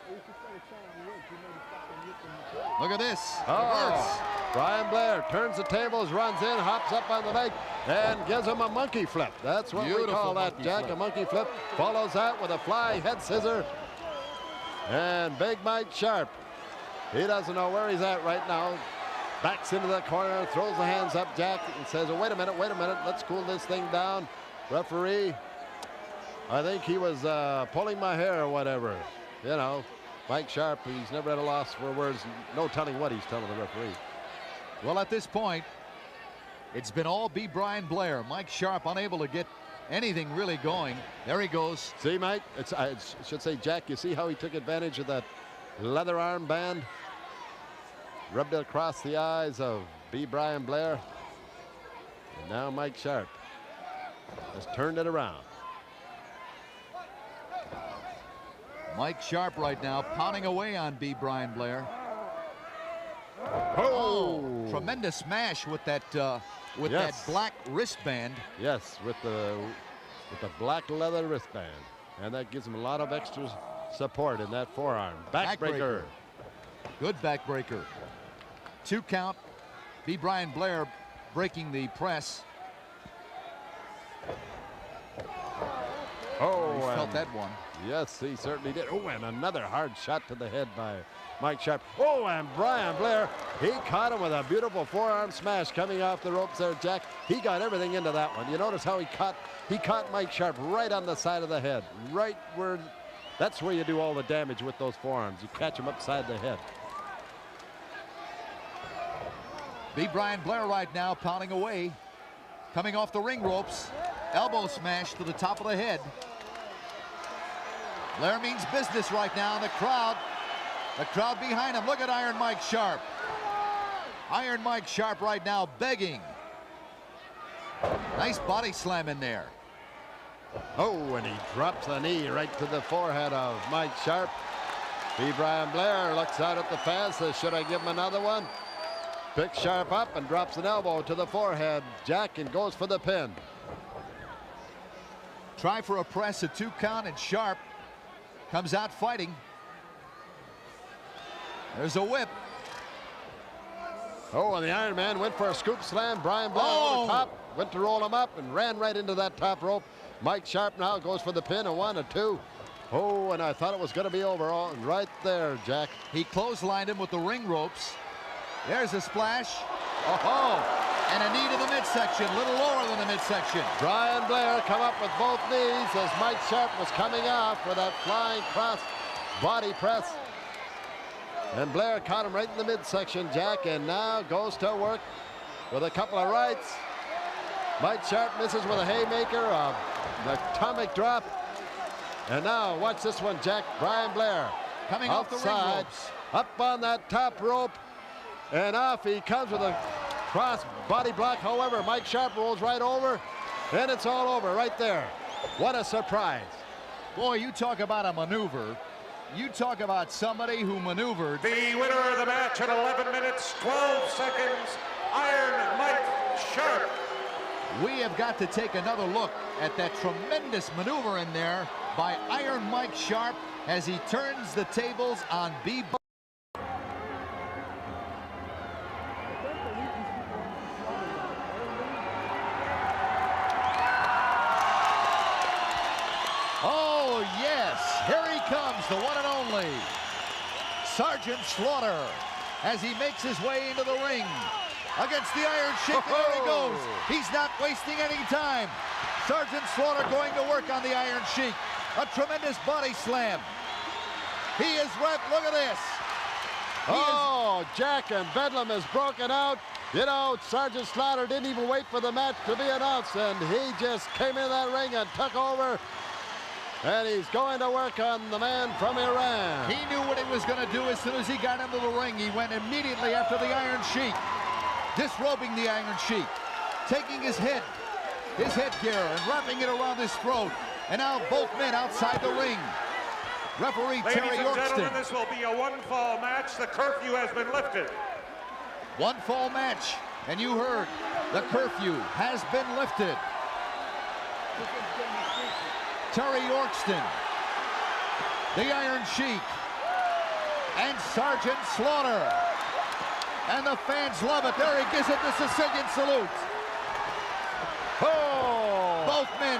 Look at this. Oh, Brian Blair turns the tables, runs in, hops up on the leg, and gives him a monkey flip. That's what we call that, Jack, a monkey flip. Follows that with a fly head scissor. And Big Mike Sharp, he doesn't know where he's at right now. Backs into the corner, throws the hands up, Jack, and says, oh, wait a minute, let's cool this thing down. Referee, I think he was pulling my hair or whatever. You know, Mike Sharp, he's never had a loss for words. No telling what he's telling the referee. Well, at this point, it's been all B. Brian Blair. Mike Sharp unable to get anything really going. There he goes. See, Mike, I should say, Jack, you see how he took advantage of that leather armband? Rubbed it across the eyes of B. Brian Blair. And now Mike Sharp has turned it around. Mike Sharp right now pounding away on B. Brian Blair. Oh, tremendous smash with that that black wristband. Yes, with the black leather wristband, and that gives him a lot of extra support in that forearm. Backbreaker. Good backbreaker. 2 count. B. Brian Blair breaking the press. Oh, he felt that one. Yes, he certainly did. Oh, and another hard shot to the head by Mike Sharp. Oh, and Brian Blair, he caught him with a beautiful forearm smash coming off the ropes there, Jack. He got everything into that one. You notice how he caught Mike Sharp right on the side of the head, right where, that's where you do all the damage with those forearms. You catch him upside the head. B. Brian Blair right now pounding away, coming off the ring ropes. Elbow smash to the top of the head. Blair means business right now. The crowd behind him. Look at Iron Mike Sharp. Iron Mike Sharp right now begging. Nice body slam in there. Oh, and he drops the knee right to the forehead of Mike Sharp. B. Brian Blair looks out at the fans, says, should I give him another one? Picks Sharp up and drops an elbow to the forehead, Jack, and goes for the pin. Try for a press, a 2 count, and Sharp comes out fighting. There's a whip. Oh, and the Iron Man went for a scoop slam. Brian Blair over the top, went to roll him up and ran right into that top rope. Mike Sharp now goes for the pin, a 1, a 2. Oh, and I thought it was going to be over. Oh, right there, Jack. He clotheslined him with the ring ropes. There's a splash. Oh, and a knee to the midsection, a little lower than the midsection. Brian Blair come up with both knees as Mike Sharp was coming off for that flying cross body press. And Blair caught him right in the midsection, Jack, and now goes to work with a couple of rights. Mike Sharp misses with a haymaker, the atomic drop. And now watch this one, Jack. Brian Blair coming off the ring ropes, up on that top rope, and off he comes with a cross body block. However, Mike Sharp rolls right over, and it's all over right there. What a surprise. Boy, you talk about a maneuver. You talk about somebody who maneuvered. The winner of the match at 11 minutes, 12 seconds, Iron Mike Sharp. We have got to take another look at that tremendous maneuver in there by Iron Mike Sharp as he turns the tables on B. Oh, yes, here he comes, the one and only Sergeant Slaughter, as he makes his way into the ring against the Iron Sheik. And there he goes. He's not wasting any time. Sergeant Slaughter going to work on the Iron Sheik. A tremendous body slam. He is wrapped. Look at this. Jack, and Bedlam is broken out. You know, Sergeant Slaughter didn't even wait for the match to be announced, and he just came in that ring and took over. And he's going to work on the man from Iran. He knew what he was going to do as soon as he got into the ring. He went immediately after the Iron Sheik, disrobing the Iron Sheik, taking his headgear and wrapping it around his throat. And now both men outside the ring. Referee Terry Ladies and gentlemen, Yorkston. this will be a one-fall match. The curfew has been lifted. One fall match, and you heard the curfew has been lifted. Terry Yorkston, the Iron Sheik, and Sergeant Slaughter. And the fans love it. There he gives it the Sicilian salute. Both men.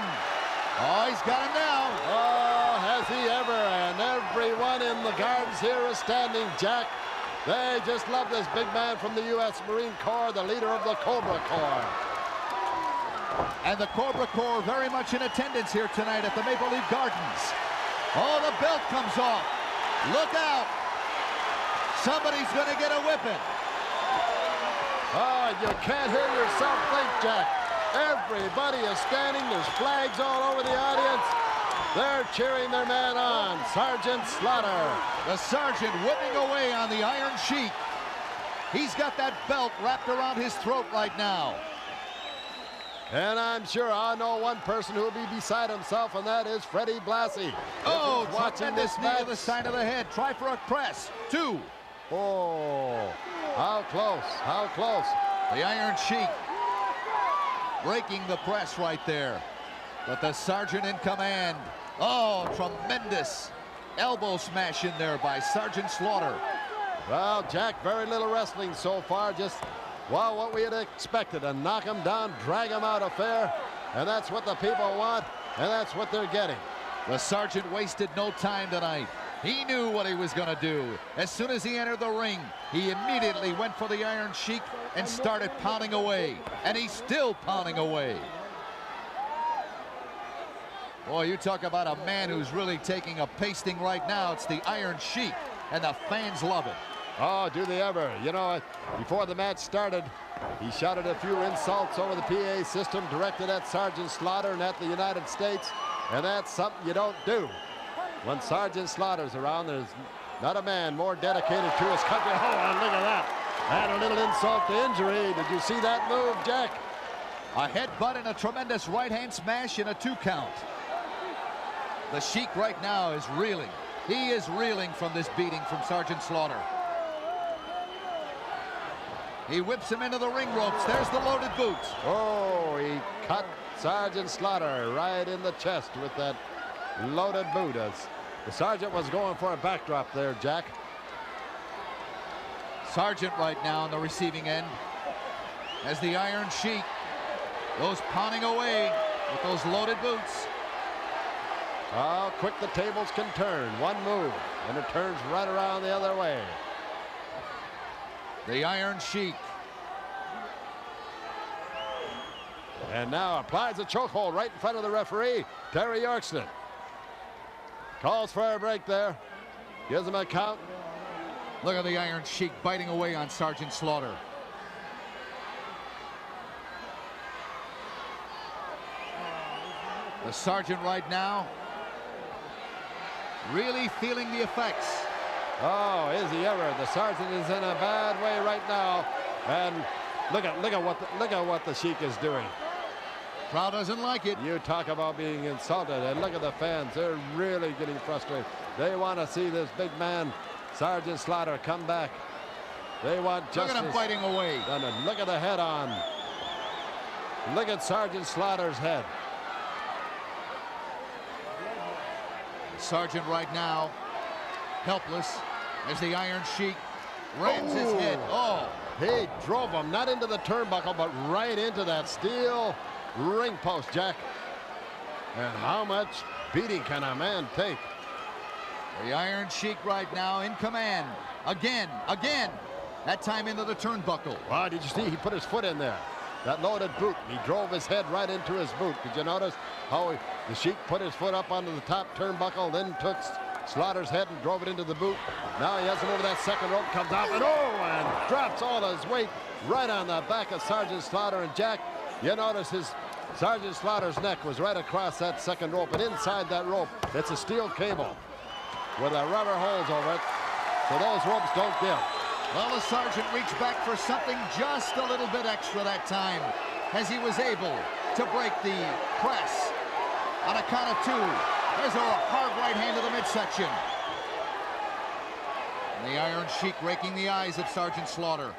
Oh, he's got him now. Oh, has he ever? And everyone in the gardens here is standing, Jack. They just love this big man from the U.S. Marine Corps, the leader of the Cobra Corps. And the Cobra Corps very much in attendance here tonight at the Maple Leaf Gardens. Oh, the belt comes off. Look out. Somebody's going to get a whipping. Oh, you can't hear yourself think, Jack. Everybody is standing. There's flags all over the audience. They're cheering their man on, Sergeant Slaughter. The sergeant whipping away on the Iron Sheik. He's got that belt wrapped around his throat right now. And I'm sure I know one person who will be beside himself, and that is Freddie Blassie. Oh, watching this knee match to the side of the head. Try for a press. 2. Oh, how close, how close. The Iron Sheik breaking the press right there. But the sergeant in command. Oh, tremendous elbow smash in there by Sergeant Slaughter. Well, Jack, very little wrestling so far. Just, well, what we had expected. A knock him down, drag him out affair. And that's what the people want, and that's what they're getting. The sergeant wasted no time tonight. He knew what he was going to do. As soon as he entered the ring, he immediately went for the Iron Sheik and started pounding away. And he's still pounding away. Boy, you talk about a man who's really taking a pasting right now. It's the Iron Sheik, and the fans love it. Oh, do they ever. You know, before the match started, he shouted a few insults over the PA system directed at Sergeant Slaughter and at the United States, and that's something you don't do. When Sergeant Slaughter's around, there's not a man more dedicated to his country. Oh, and look at that. And a little insult to injury. Did you see that move, Jack? A headbutt and a tremendous right-hand smash in a 2 count. The Sheik right now is reeling. He is reeling from this beating from Sergeant Slaughter. He whips him into the ring ropes. There's the loaded boot. Oh, he cut Sergeant Slaughter right in the chest with that loaded boot. As the Sergeant was going for a backdrop there, Jack. Sergeant right now on the receiving end as the Iron Sheik goes pounding away with those loaded boots. How quick the tables can turn. One move, and it turns right around the other way. The Iron Sheik. And now applies a chokehold right in front of the referee, Terry Yorkston. Calls for a break there. Gives him a count. Look at the Iron Sheik biting away on Sergeant Slaughter. The Sergeant right now really feeling the effects. Oh, is he ever? The Sergeant is in a bad way right now. And look at what the Sheik is doing. Crowd doesn't like it. You talk about being insulted, and look at the fans. They're really getting frustrated. They want to see this big man, Sergeant Slaughter, come back. They want justice. Look at him fighting away. And look at the head on. Look at Sergeant Slaughter's head. Sergeant right now helpless as the Iron Sheik rams his head. Oh, he drove him not into the turnbuckle, but right into that steel ring post, Jack. And how much beating can a man take? The Iron Sheik right now in command. Again. That time into the turnbuckle. Wow, did you see? He put his foot in there. That loaded boot. He drove his head right into his boot. Did you notice how the Sheik put his foot up onto the top turnbuckle, then took Slaughter's head and drove it into the boot? Now he has him over that second rope, comes out, and drops all his weight right on the back of Sergeant Slaughter. And Jack, you notice Sergeant Slaughter's neck was right across that second rope, and inside that rope, it's a steel cable with a rubber hose over it, so those ropes don't give. Well, the Sergeant reached back for something just a little bit extra that time as he was able to break the press on a count of 2. There's a hard right hand to the midsection. And the Iron Sheik raking the eyes of Sergeant Slaughter.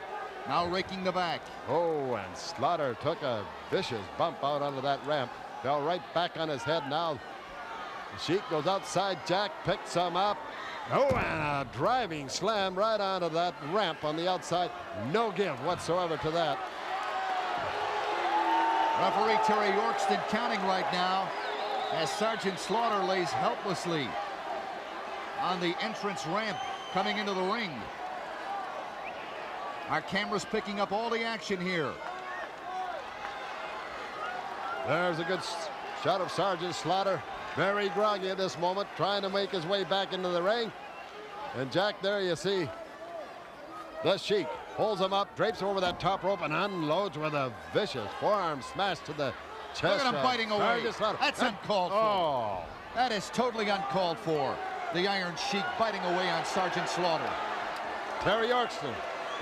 Now raking the back. Oh, and Slaughter took a vicious bump out onto that ramp. Fell right back on his head now. The Sheik goes outside, Jack picks him up. Oh, and a driving slam right onto that ramp on the outside. No give whatsoever to that. Referee Terry Yorkston counting right now as Sergeant Slaughter lays helplessly on the entrance ramp coming into the ring. Our camera's picking up all the action here. There's a good shot of Sergeant Slaughter. Very groggy at this moment, trying to make his way back into the ring. And Jack, there you see the Sheik pulls him up, drapes him over that top rope, and unloads with a vicious forearm smash to the chest. Look at him fighting away. That's uncalled for. Oh. That is totally uncalled for. The Iron Sheik biting away on Sergeant Slaughter. Terry Yorkston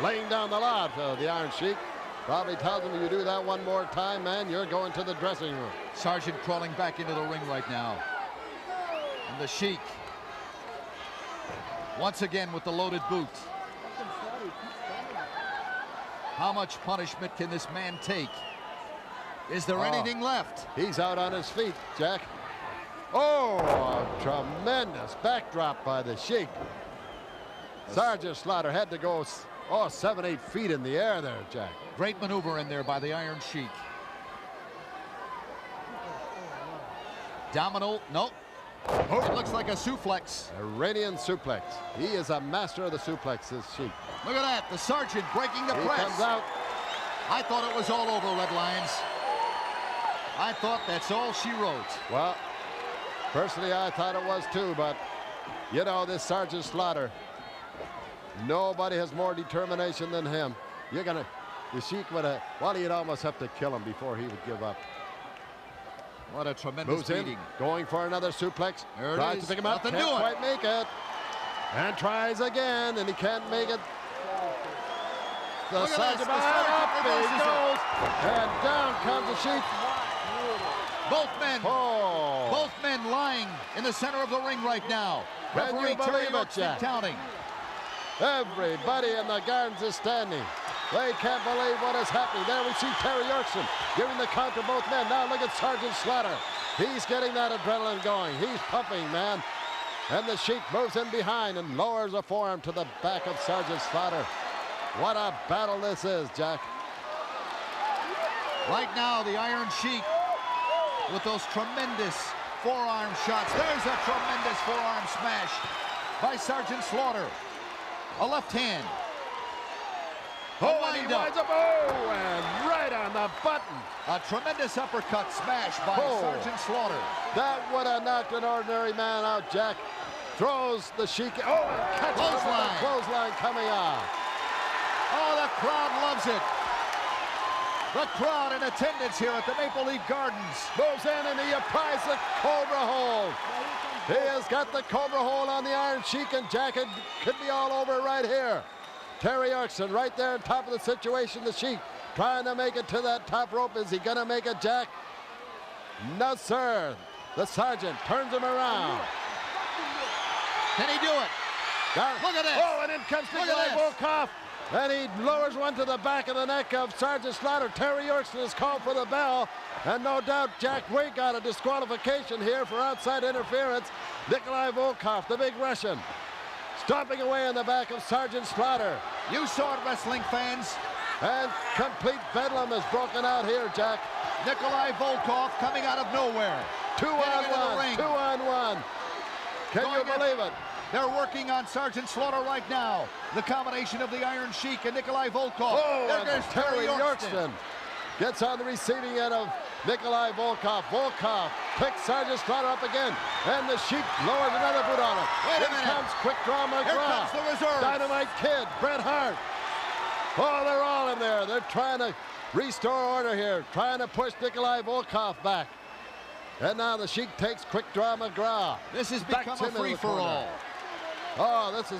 laying down the law to the Iron Sheik. Probably tells him, if you do that one more time, man, you're going to the dressing room. Sergeant crawling back into the ring right now. And the Sheik once again with the loaded boot. How much punishment can this man take? Is there anything left? He's out on his feet, Jack. Oh, a tremendous backdrop by the Sheik. Sergeant Slaughter had to go 7-8 feet in the air there, Jack. Great maneuver in there by the Iron Sheik. Domino, nope. It looks like a suplex. Iranian suplex. He is a master of the suplex, this Sheik. Look at that, the Sergeant breaking the press. He comes out. I thought it was all over, Red Lions. I thought that's all she wrote. Well, personally, I thought it was too, but you know, this Sergeant Slaughter, nobody has more determination than him. The Sheik would have, well, he'd almost have to kill him before he would give up. What a tremendous Moves in, beating. going for another suplex. There it Tries is. to pick him up, Nothing can't doing. quite make it. And tries again, and he can't make it. The Look at Sergeant this. The behind, Sergeant up he reverses it. goes. And down comes the Sheik. Both men lying in the center of the ring right now. Can you Referee Terry believe it, Yorkston Jack? counting. Everybody in the gardens is standing. They can't believe what is happening. There we see Terry Yorkston giving the count to both men. Now look at Sergeant Slaughter. He's getting that adrenaline going. He's pumping, man. And the Sheik moves in behind and lowers a forearm to the back of Sergeant Slaughter. What a battle this is, Jack. Right now, the Iron Sheik with those tremendous forearm shots. There's a tremendous forearm smash by Sergeant Slaughter. A left hand. Oh, and he winds up. Oh, and right on the button. A tremendous uppercut smash by Sergeant Slaughter. That would have knocked an ordinary man out, Jack. Throws the Sheik. Oh, and catches him with a clothesline coming out. Oh, the crowd loves it. The crowd in attendance here at the Maple Leaf Gardens. Moves in and he applies the Cobra hold. He has got the Cobra hold on the Iron Sheik, and Jack, it could be all over right here. Terry Yorkston right there on top of the situation. The Sheik trying to make it to that top rope. Is he going to make it, Jack? No, sir. The Sergeant turns him around. Can he do it? Look at this. Oh, and in comes Nikolai Volkov. And he lowers one to the back of the neck of Sergeant Slaughter. Terry Yorkston is called for the bell. And no doubt, Jack, we got a disqualification here for outside interference. Nikolai Volkov, the big Russian, stomping away in the back of Sergeant Slaughter. You saw it, wrestling fans. And complete bedlam is broken out here, Jack. Nikolai Volkov coming out of nowhere. 2 on 1, 2 on 1. Can you believe it? They're working on Sergeant Slaughter right now. The combination of the Iron Sheik and Nikolai Volkov. Oh, there goes Terry Yorkston gets on the receiving end of Nikolai Volkov. Volkov picks Sergeant Slaughter up again, and the Sheik lowers another boot on him. Wait a minute. Comes Quick Draw McGraw. Here comes the reserve. Dynamite Kid, Bret Hart. Oh, they're all in there. They're trying to restore order here, trying to push Nikolai Volkov back. And now the Sheik takes Quick Draw McGraw. This has become a free-for-all. Oh, this is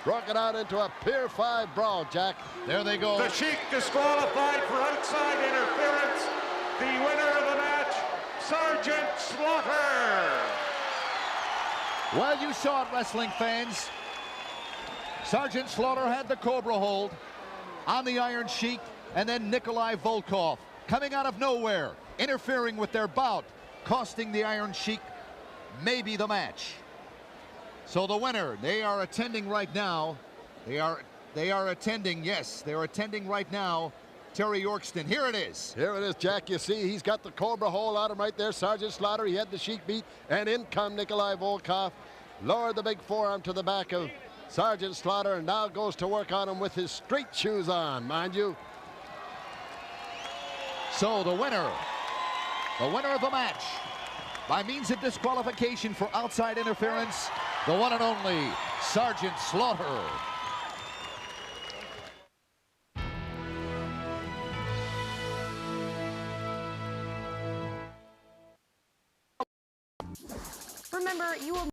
broken out into a Pier 5 brawl, Jack. There they go. The Sheik disqualified for outside interference. The winner of the match, Sergeant Slaughter. Well, you saw it, wrestling fans. Sergeant Slaughter had the Cobra hold on the Iron Sheik, and then Nikolai Volkov coming out of nowhere, interfering with their bout, costing the Iron Sheik maybe the match. So the winner, they are attending right now. They are attending, yes, they're attending right now. Terry Yorkston, here it is. Here it is, Jack. You see, he's got the Cobra hold on him right there. Sergeant Slaughter, he had the Sheik beat, and in come Nikolai Volkov. Lowered the big forearm to the back of Sergeant Slaughter, and now goes to work on him with his street shoes on, mind you. So the winner of the match, by means of disqualification for outside interference, the one and only Sergeant Slaughter. Remember, you will